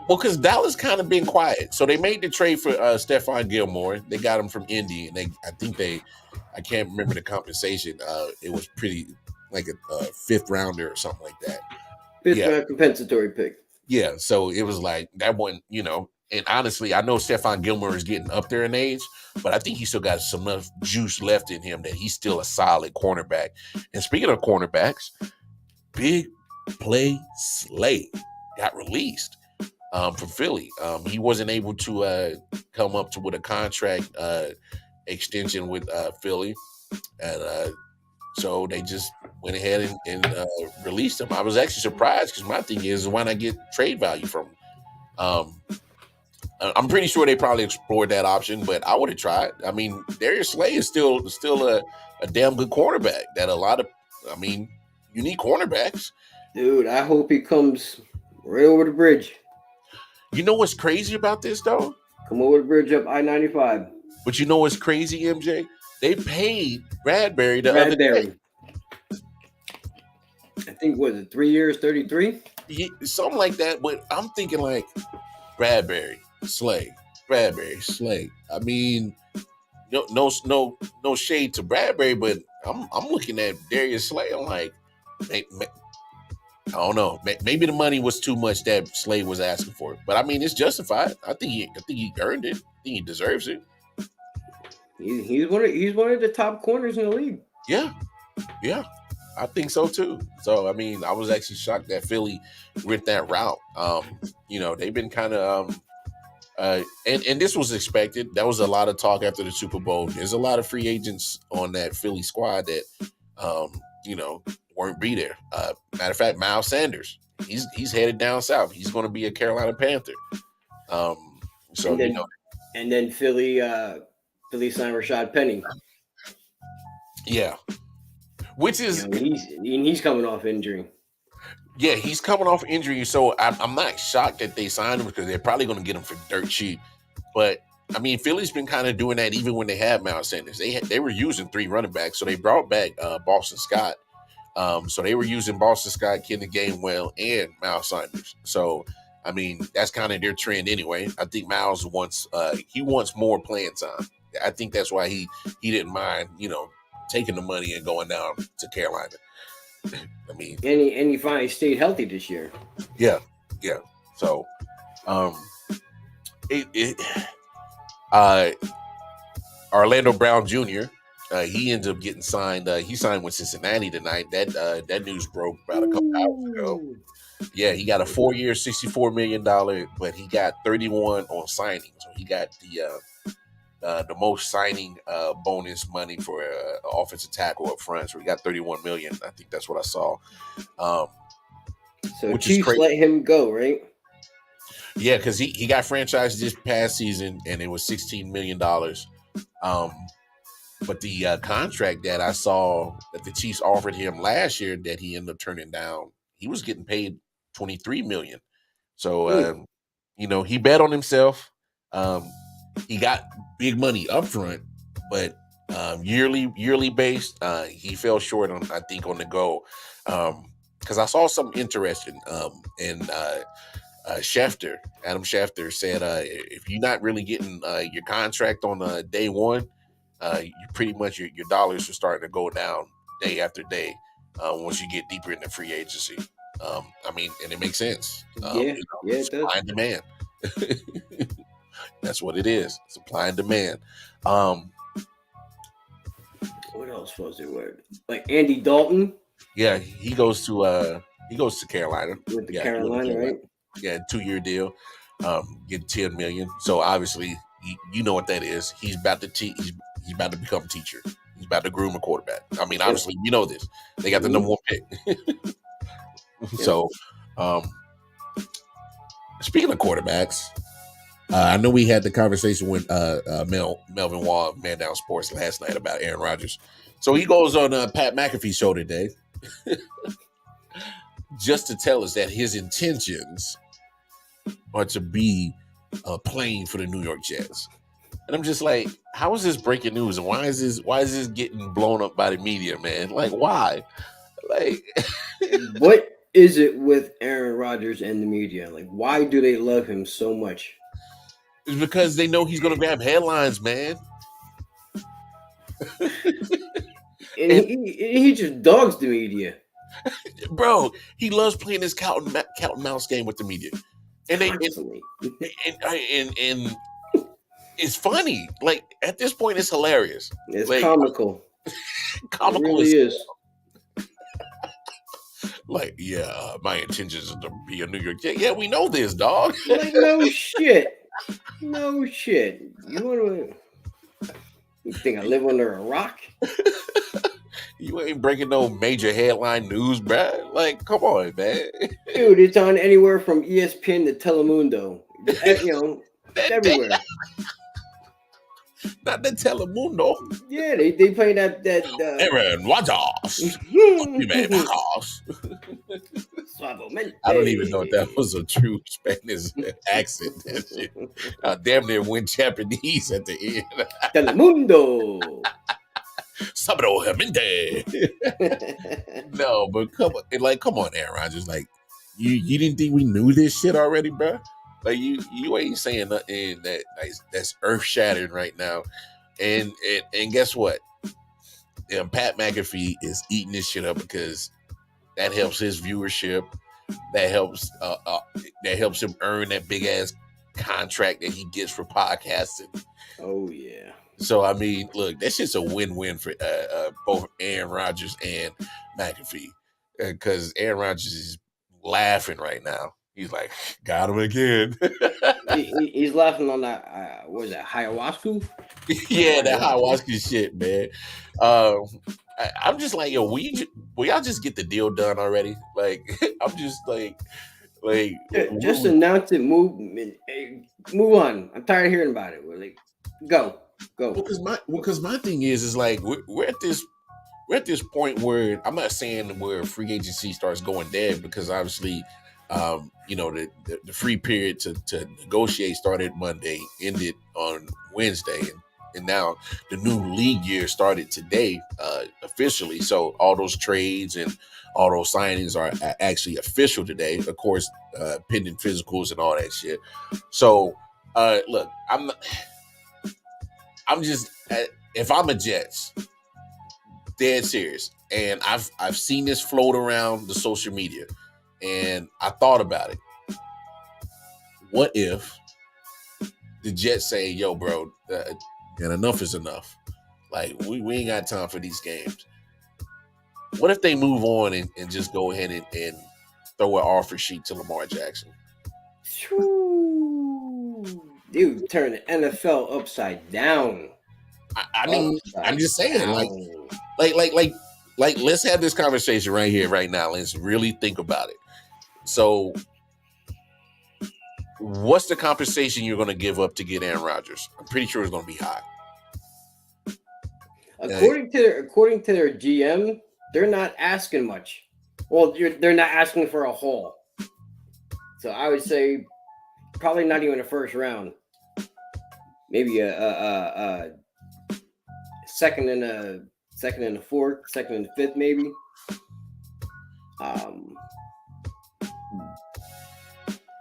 Well, because Dallas kind of been quiet, so they made the trade for Stephon Gilmore. They got him from Indy, and I can't remember the compensation. It was pretty like a 5th rounder or something like that. 5th round compensatory pick. Yeah, so it was like that one, And honestly, I know Stephon Gilmore is getting up there in age, but I think he still got some enough juice left in him that he's still a solid cornerback. And speaking of cornerbacks, Big Play Slay got released from Philly. He wasn't able to come up with a contract extension with Philly, and so they just went ahead and released him. I was actually surprised because my thing is, why not get trade value from him? I'm pretty sure they probably explored that option, but I would have tried. I mean, Darius Slay is still a damn good cornerback that a lot of I mean, you need cornerbacks. Dude, I hope he comes right over the bridge. You know what's crazy about this though? Come over the bridge up I-95. But you know what's crazy, MJ? They paid Bradbury the other day. Bradbury. I think, was it 3 years, 33? Yeah, something like that. But I'm thinking like Bradbury, Slay, Bradbury, Slay. I mean, no shade to Bradbury, but I'm looking at Darius Slay. I'm like, I don't know. Maybe the money was too much that Slay was asking for, but I mean, it's justified. I think he earned it. I think he deserves it. He's one of the top corners in the league. Yeah, I think so too. So I mean, I was actually shocked that Philly went that route. They've been kind of and this was expected. That was a lot of talk after the Super Bowl. There's a lot of free agents on that Philly squad that weren't be there. Matter of fact, Miles Sanders, he's headed down south. He's going to be a Carolina Panther. And then Philly signed Rashad Penny. Yeah, which is he's coming off injury. Yeah, he's coming off injury, so I'm not shocked that they signed him because they're probably going to get him for dirt cheap. But I mean, Philly's been kind of doing that even when they had Miles Sanders. They were using 3 running backs, so they brought back Boston Scott. So they were using Boston Scott, Kenneth Gainwell, and Miles Sanders. So I mean, that's kind of their trend anyway. I think Miles wants more playing time. I think that's why he didn't mind taking the money and going down to Carolina. I mean, and he finally stayed healthy this year. Yeah. So, Orlando Brown Jr. He ends up getting signed. He signed with Cincinnati tonight. That news broke about a couple hours ago. Yeah, he got a 4-year, $64 million, but he got 31 on signing. So he got the most signing bonus money for offensive tackle up front. So he got 31 million. I think that's what I saw. So Chiefs let him go, right? Yeah, because he got franchised this past season, and it was $16 million. But the contract that I saw that the Chiefs offered him last year that he ended up turning down, he was getting paid $23 million. So he bet on himself. He got big money up front, but yearly based, he fell short on the goal. Because I saw something interesting. And Adam Schefter said, if you're not really getting your contract on day one, you pretty much your dollars are starting to go down day after day once you get deeper into free agency. I mean, and it makes sense. It does. Supply and demand. That's what it is. Supply and demand. What else was it? Like Andy Dalton? Yeah, he goes to Carolina. With the Carolina, right? Yeah, 2-year deal. Get $10 million. So obviously, you know what that is. He's about to he's about to become a teacher. He's about to groom a quarterback. I mean, obviously, you know this. They got the number 1 pick. So, speaking of quarterbacks, I know we had the conversation with Melvin Wall of Man Down Sports last night about Aaron Rodgers. So he goes on Pat McAfee's show today just to tell us that his intentions are to be playing for the New York Jets. And I'm just like, how is this breaking news? And why is this getting blown up by the media, man? Like, why? Like, what is it with Aaron Rodgers and the media? Like, why do they love him so much? It's because they know he's going to grab headlines, man. and he just dogs the media. Bro, he loves playing this cat and mouse game with the media. And and it's funny. Like, at this point, it's hilarious. It's like, comical. Comical. It really is. Like, yeah, my intentions are to be a New York Jet. Yeah, we know this, dog. Like, no shit. No shit. You think I live under a rock? You ain't breaking no major headline news, bruh. Like, come on, man. Dude, it's on anywhere from ESPN to Telemundo. Everywhere. Not the Telemundo. Yeah, they play that Aaron Rodgers. Suavemente. I don't even know if that was a true Spanish accent. That shit. Damn near went Japanese at the end. Telemundo. Suavemente. No, but come on, Aaron Rodgers. Like, you didn't think we knew this shit already, bro? Like, you ain't saying nothing that's earth shattering right now. And guess what? Pat McAfee is eating this shit up because that helps his viewership. That helps him earn that big ass contract that he gets for podcasting. Oh yeah. So I mean, look, that's just a win-win for both Aaron Rodgers and McAfee, because Aaron Rodgers is laughing right now. He's like, got him again. He's laughing on that. What is that? Ayahuasca? Yeah, that ayahuasca shit, man. I'm just like, yo, will y'all just get the deal done already? Like, I'm just like, just announce it. Move on. I'm tired of hearing about it. We're like, go. Because my thing is like we're at this point where I'm not saying where free agency starts going dead, because obviously, the free period to negotiate started Monday, ended on Wednesday, and now the new league year started today officially. So all those trades and all those signings are actually official today, of course, pending physicals and all that shit. So look, I'm just, if I'm a Jets, dead serious, and I've seen this float around the social media, and I thought about it. What if the Jets say, yo, bro, and enough is enough. Like, we ain't got time for these games. What if they move on and just go ahead and throw an offer sheet to Lamar Jackson? Dude, turn the NFL upside down. I mean, I'm just saying, like, let's have this conversation right here, right now. Let's really think about it. So, what's the compensation you're going to give up to get Aaron Rodgers? I'm pretty sure it's going to be high. According to their GM, they're not asking much. Well, they're not asking for a haul. So I would say probably not even a first round. Maybe a second and a fourth, second and a fifth, maybe.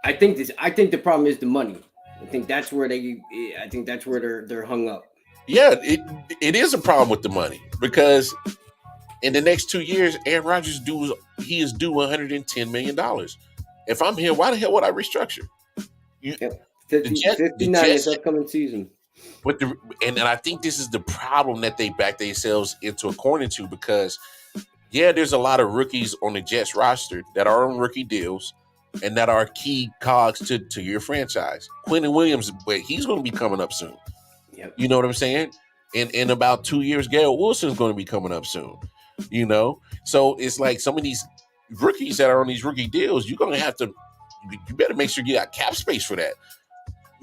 I think the problem is the money. I think that's where they're hung up. Yeah, it is a problem with the money, because in the next 2 years, Aaron Rodgers is due $110 million. If I'm here, why the hell would I restructure? 59 is upcoming season. And I think this is the problem that they back themselves into a corner to, because there's a lot of rookies on the Jets roster that are on rookie deals and that are key cogs to your franchise. Quentin Williams, but he's going to be coming up soon. Yep. You know what I'm saying? In about 2 years, Garrett Wilson's going to be coming up soon. So it's like some of these rookies that are on these rookie deals, you better make sure you got cap space for that.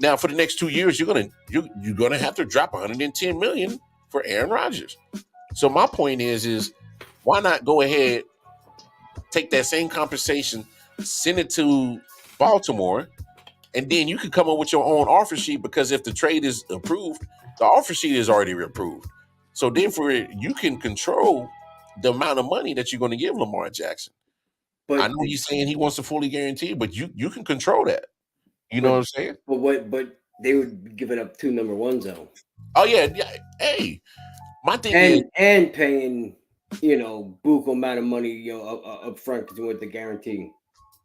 Now, for the next 2 years, you're gonna have to drop $110 million for Aaron Rodgers. So my point is why not go ahead, take that same compensation, send it to Baltimore, and then you can come up with your own offer sheet, because if the trade is approved, the offer sheet is already approved. So therefore, you can control the amount of money that you're going to give Lamar Jackson. But I know he's saying he wants to fully guarantee, but you can control that. You know what I'm saying? But they would be giving up 2 number ones though. Oh yeah. Hey, my thing is, and paying buku amount of money up front with the guarantee.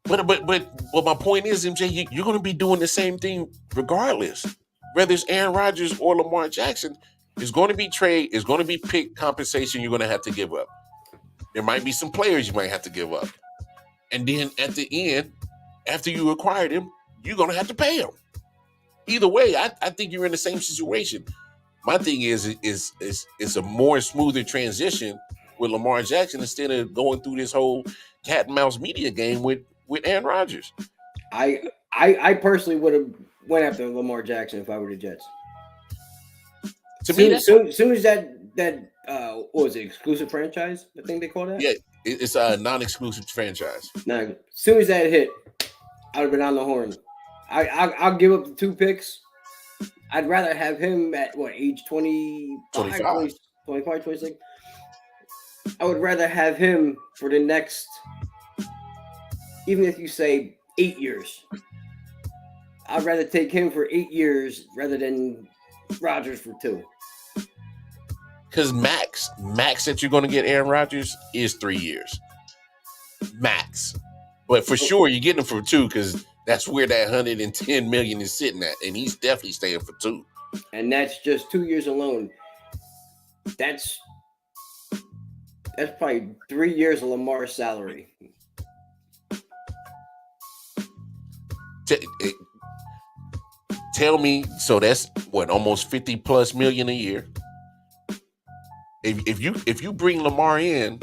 But my point is, MJ, you're going to be doing the same thing regardless. Whether it's Aaron Rodgers or Lamar Jackson, it's going to be trade, it's going to be pick compensation you're going to have to give up. There might be some players you might have to give up. And then at the end, after you acquired him, you're going to have to pay him. Either way, I think you're in the same situation. My thing is it's a more smoother transition with Lamar Jackson instead of going through this whole cat and mouse media game with Aaron Rodgers. I personally would have went after Lamar Jackson if I were the Jets. Soon as that what was it, exclusive franchise? I think they call that. Yeah, it's a non-exclusive franchise. Now, as soon as that hit, I'd have been on the horn. I'll give up the 2 picks. I'd rather have him at what age 25, 26. I would rather have him for the next, even if you say 8 years. I'd rather take him for 8 years rather than Rodgers for 2. Because max that you're going to get Aaron Rodgers is 3 years. Max. But for sure, you're getting him for 2 because that's where that $110 million is sitting at. And he's definitely staying for 2. And that's just 2 years alone. That's probably 3 years of Lamar's salary. Tell me, so that's what, almost 50 plus million a year. If you bring Lamar in,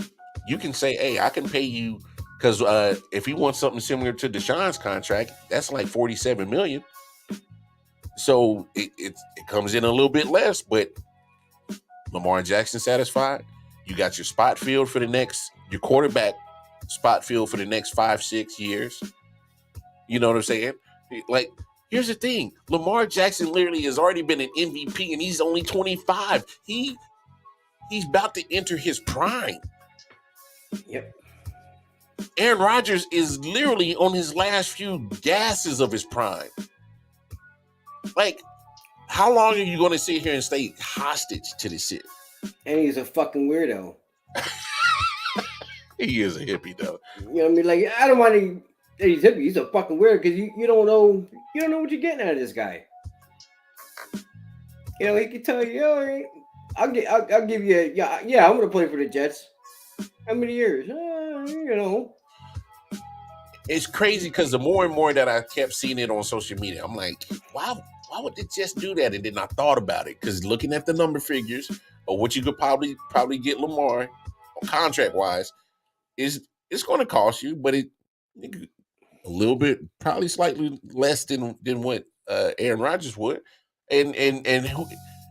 you can say, hey, I can pay you, because if he wants something similar to Deshaun's contract, that's like 47 million. So it comes in a little bit less, but Lamar Jackson satisfied. You got your spot filled for your quarterback spot filled for the next 5-6 years. You know what I'm saying? Like, here's the thing. Lamar Jackson literally has already been an MVP and he's only 25. He's about to enter his prime. Yep. Aaron Rodgers is literally on his last few gases of his prime. Like, how long are you going to sit here and stay hostage to this shit? And he's a fucking weirdo. He is a hippie, though. You know what I mean? Like, I don't want to. He's hippie. He's a fucking weirdo because you don't know what you're getting out of this guy. You know, he can tell you, yo, I'll give you yeah, I'm gonna play for the Jets. How many years? You know. It's crazy because the more and more that I kept seeing it on social media, I'm like, why would they just do that? And then I thought about it because looking at the number figures or what you could probably get Lamar contract wise it's going to cost you, but it a little bit, probably slightly less than what Aaron Rodgers would, and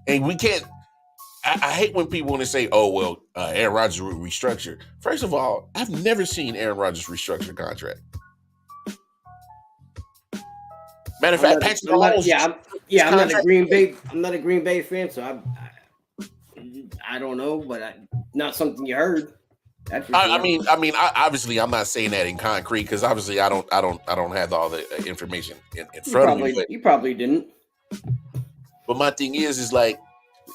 we can't. I hate when people want to say, "Oh well, Aaron Rodgers will restructure." First of all, I've never seen Aaron Rodgers restructure a contract. Matter of fact, Patrick Mahomes. I'm not a Green Bay. I'm not a Green Bay fan, so I don't know, but not something you heard. I mean, obviously, I'm not saying that in concrete because obviously, I don't have all the information in front of me. But, you probably didn't. But my thing is like,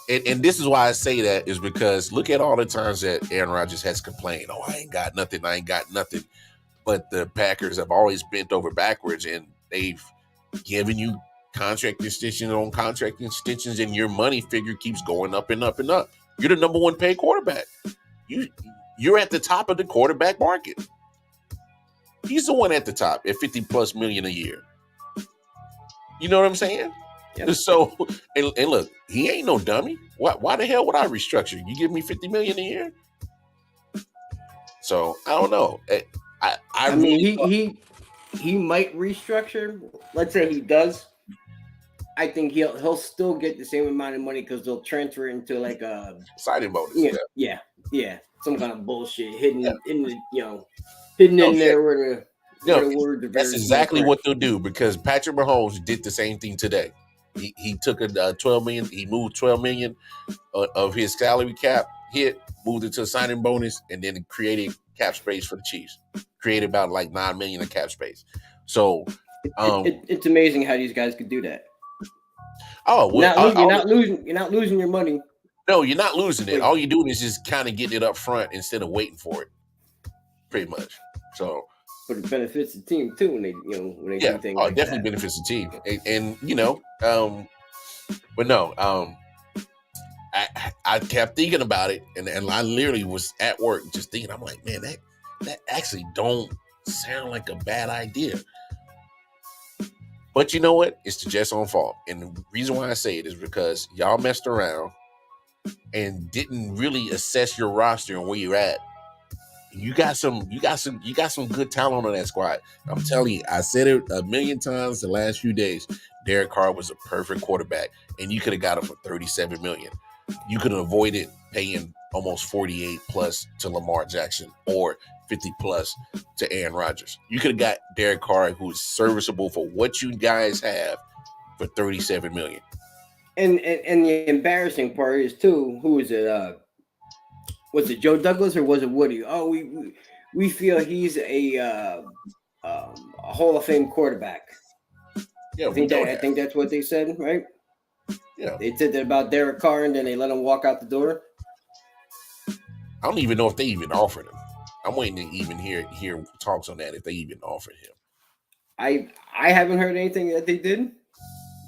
and this is why I say that is because look at all the times that Aaron Rodgers has complained. Oh, I ain't got nothing. But the Packers have always bent over backwards, and they've given you contract extensions on contract extensions, and your money figure keeps going up and up and up. You're the number one paid quarterback. You're at the top of the quarterback market. He's the one at the top at 50 plus million a year. You know what I'm saying? Yep. So, and look, he ain't no dummy. Why the hell would I restructure? You give me 50 million a year? So I don't know. I mean, he might restructure. Let's say he does. I think he'll still get the same amount of money because they'll transfer it into like a signing bonus. Yeah. Some kind of bullshit hidden in there where the word. That's exactly what they'll do because Patrick Mahomes did the same thing today. He took a 12 million. He moved 12 million of his salary cap hit, moved it to a signing bonus, and then created cap space for the Chiefs. Created about like 9 million of cap space. So it's amazing how these guys could do that. Oh, well, you're not losing your money. No, you're not losing it. All you're doing is just kind of getting it up front instead of waiting for it. Pretty much. So, but it benefits the team too when they do things. It definitely benefits the team, and but no, I kept thinking about it, and I literally was at work just thinking. I'm like, man, that actually don't sound like a bad idea. But you know what? It's the Jets' own fault. And the reason why I say it is because y'all messed around and didn't really assess your roster and where you're at. You got some good talent on that squad. I'm telling you, I said it a million times the last few days. Derek Carr was a perfect quarterback, and you could have got him for $37 million. you could have avoided paying almost 48 plus to Lamar Jackson or 50 plus to Aaron Rodgers. You could have got Derek Carr, who is serviceable for what you guys have, for $37 million. And the embarrassing part is too, who is it? Was it Joe Douglas or was it Woody? Oh, we feel he's a Hall of Fame quarterback. Yeah, I think that's what they said, right? Yeah, they said that about Derek Carr, and then they let him walk out the door. I don't even know if they even offered him. I'm waiting to even hear talks on that, if they even offered him. I haven't heard anything that they did,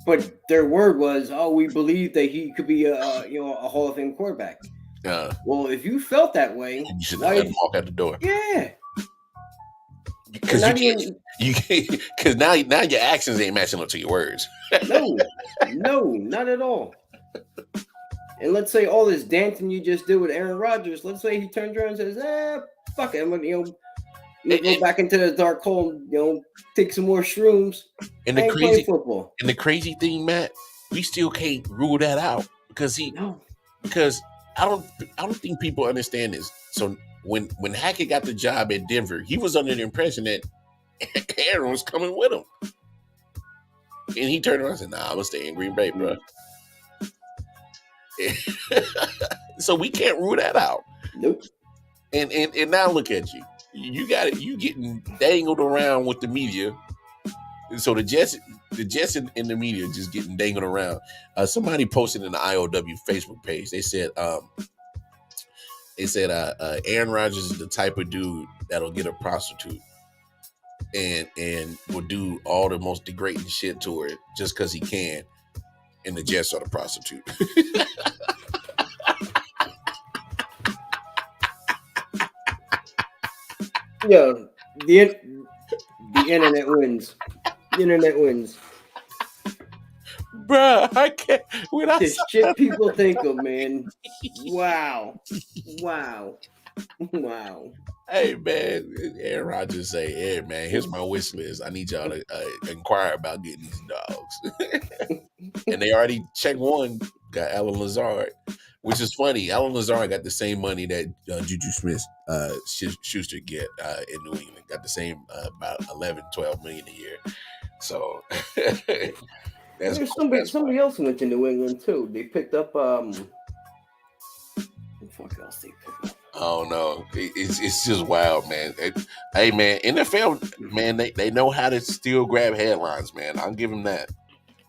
but their word was, "Oh, we believe that he could be a Hall of Fame quarterback." Well, if you felt that way, you should let him walk out the door. Yeah, because because now your actions ain't matching up to your words. No, not at all. And let's say all this dancing you just did with Aaron Rodgers, let's say he turns around and says, fuck it, I'm gonna, go back into the dark hole, take some more shrooms. And the crazy football. And the crazy thing, Matt, we still can't rule that out because I don't think people understand this. So when Hackett got the job at Denver, he was under the impression that Aaron was coming with him. And he turned around and said, "Nah, I'm gonna stay in Green Bay, bro." So we can't rule that out. Nope. And now look at you. You got it. You getting dangled around with the media. So the Jets and the media just getting dangled around. Somebody posted in the I.O.W. Facebook page. They said Aaron Rodgers is the type of dude that'll get a prostitute and will do all the most degrading shit to her just because he can. And the Jets are the prostitute. Yeah, the internet wins. The internet wins. Bruh, I can't. The shit people think of, man. Wow. Hey, man. Aaron Rodgers say, "Hey, man, here's my wish list. I need y'all to inquire about getting these dogs." And they already checked one. Got Alan Lazard, which is funny. Alan Lazard got the same money that Juju Smith-Schuster get in New England. Got the same, about 11, 12 million a year. So there's somebody else went to New England too. They picked up what the fuck else they picked up? I don't know. It's just wild, man. Hey, man, NFL, man, they know how to still grab headlines, man. I'll give them that.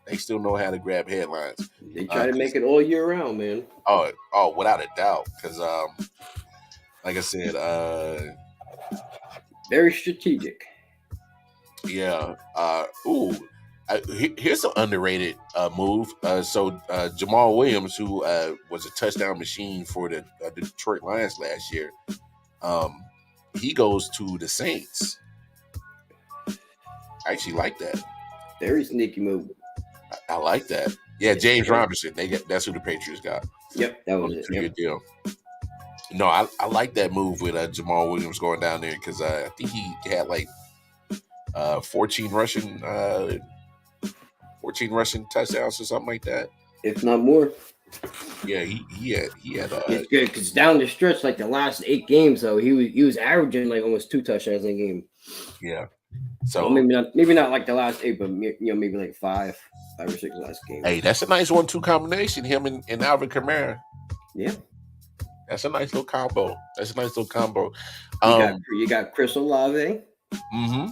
They still know how to grab headlines. They try to make it all year round, man. Oh, without a doubt. Because, like I said, very strategic. Yeah. Here's an underrated move. So Jamal Williams, who was a touchdown machine for the Detroit Lions last year, he goes to the Saints. I actually like that. Very sneaky move. I like that. Yeah, James Robinson. That's who the Patriots got. Yep, that was it. Good deal. No, I like that move with Jamal Williams going down there because I think he had like 14 rushing touchdowns or something like that, if not more. Yeah, he had. It's good because down the stretch, like the last 8 games, though, he was averaging like almost 2 touchdowns a game. Yeah. So well, maybe not like the last 8, but maybe like 5 or 6 last game. Hey, that's a nice 1-2 combination. Him and Alvin Kamara. Yeah. That's a nice little combo. You got Chris Olave. Mm-hmm.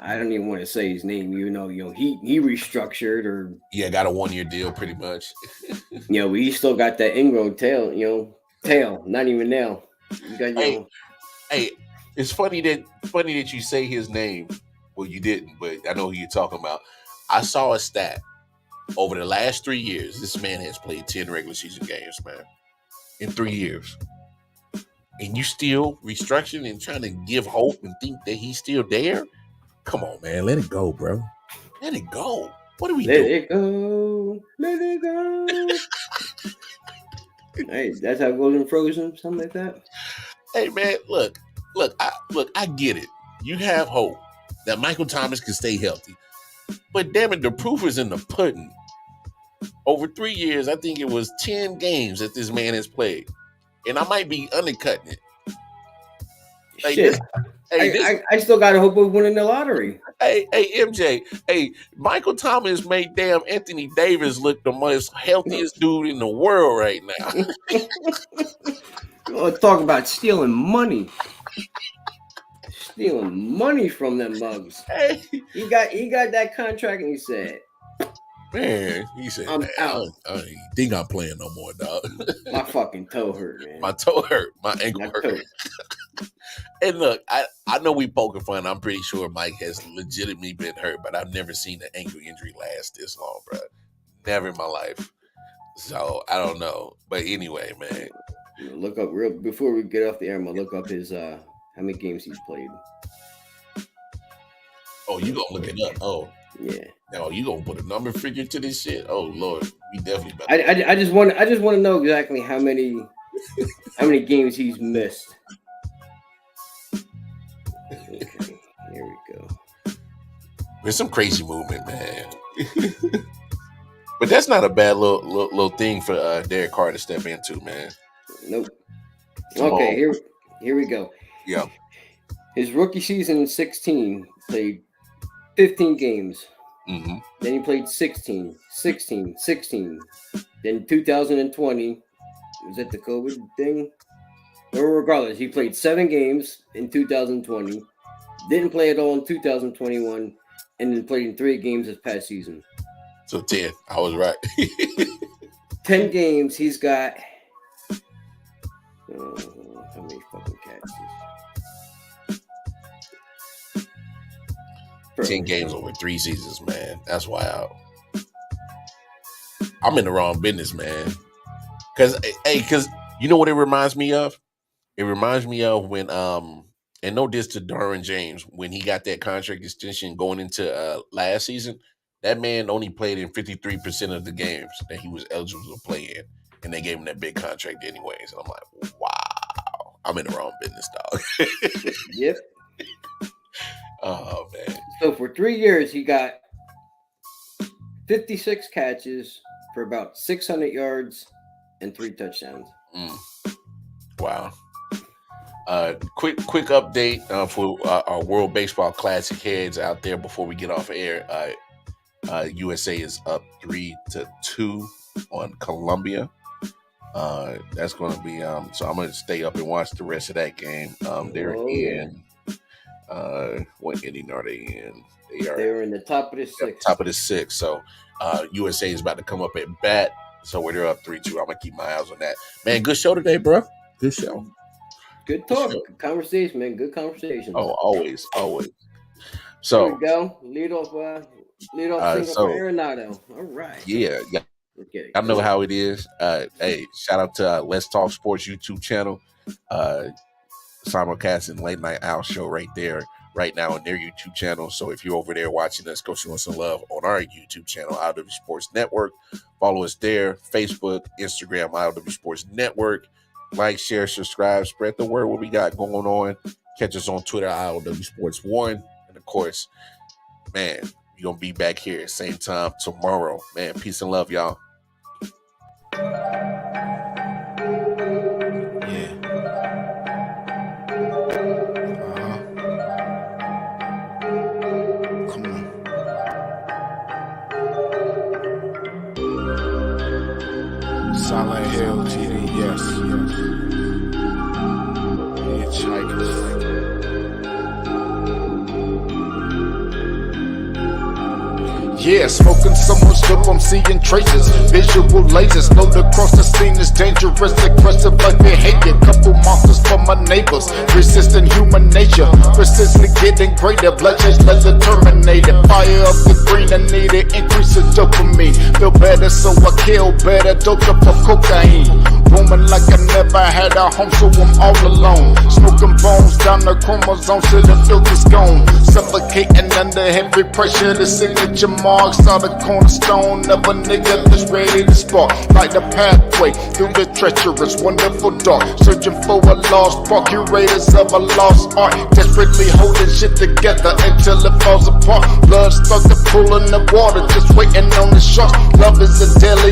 I don't even want to say his name. He restructured or got a 1-year deal pretty much. But he still got that ingrown tail, not even nail. Hey, it's funny that you say his name. Well, you didn't, but I know who you're talking about. I saw a stat. Over the last 3 years, this man has played 10 regular season games, man. In 3 years. And you still restructuring and trying to give hope and think that he's still there? Come on, man. Let it go, bro. Let it go. What are we doing? Let it go. Hey, that's how it goes in Frozen, something like that. Hey, man, look, I get it. You have hope that Michael Thomas can stay healthy. But damn it, the proof is in the pudding. over 3 years, I think it was 10 games that this man has played. And I might be undercutting it. Like Shit. I still got to hope we're winning the lottery. Hey, MJ. Hey, Michael Thomas made damn Anthony Davis look the most healthiest dude in the world right now. Talk about stealing money. Stealing money from them mugs. Hey. He got that contract and he said, man, he said, I'm out. I think I'm playing no more, dog. My fucking toe hurt, man. My toe hurt. My ankle hurt. And look, I know we poking fun. I'm pretty sure Mike has legitimately been hurt, but I've never seen an ankle injury last this long, bro. Never in my life. So I don't know. But anyway, man. Look up before we get off the air, I'm gonna look up his how many games he's played. Oh, you gonna look it up? Oh, yeah. No, you gonna put a number figure to this shit? Oh Lord, we definitely. I just want to know exactly how many games he's missed. Okay, here we go. There's some crazy movement, man. But that's not a bad little thing for Derek Carr to step into, man. Nope. Okay, here we go. Yeah. His rookie season in 16 played 15 games. Mm-hmm. Then he played 16. Then 2020, was that the COVID thing? Or regardless, he played 7 games in 2020. Didn't play at all in 2021, and then played in 3 games this past season. So 10. I was right. 10 games. He's got how many fucking catches? 10 games over 3 seasons, man. That's wild. I'm in the wrong business, man. Cause you know what it reminds me of? It reminds me of when and no diss to Derwin James, when he got that contract extension going into last season, that man only played in 53% of the games that he was eligible to play in. And they gave him that big contract anyways. And I'm like, wow, I'm in the wrong business, dog. Yep. Oh, man. So for 3 years, he got 56 catches for about 600 yards and 3 touchdowns. Wow. Quick update for our World Baseball Classic heads out there before we get off air. USA is up 3-2 on Colombia. That's going to be so I'm going to stay up and watch the rest of that game. They're in what inning are they in? They're in the top of the 6th. Top of the 6th. So USA is about to come up at bat. So they're up 3-2. I'm gonna keep my eyes on that. Man, good show today, bro. Good show. Good talk. Good conversation, man. Good conversation. Oh, always. So here we go. Lead off single for Arenado. All right. Yeah. Okay. I know how it is. Hey, shout out to Let's Talk Sports YouTube channel. Simulcasting Late Night Owl Show right there, right now on their YouTube channel. So if you're over there watching us, go show us some love on our YouTube channel, I.O.W Sports Network. Follow us there, Facebook, Instagram, I.O.W Sports Network. Like, share, subscribe, spread the word what we got going on. Catch us on Twitter, I.O.W Sports 1. And of course, man, we're going to be back here same time tomorrow. Man, peace and love, y'all. Silent Hill TV, yes. Hitchhikers. Yeah, smoking so much dope, I'm seeing traces. Visual lasers, load across the scene is dangerous. Aggressive like behavior, couple monsters for my neighbors. Resisting human nature, persistently getting greater. Bloodshed, laser terminated. Fire up the green, I need it, increase the dopamine. Feel better, so I kill better. Doped up for cocaine. Booming like I never had. had a home, so I'm all alone. Smoking bones down the chromosomes till the filter's gone. Suffocating under heavy pressure, the signature marks are the cornerstone of a nigga that's ready to spark. Like the pathway through the treacherous, wonderful dark. Searching for a lost part, curators of a lost art. Desperately holding shit together until it falls apart. Blood stuck to pooling the water, just waiting on the sharks. Love is a daily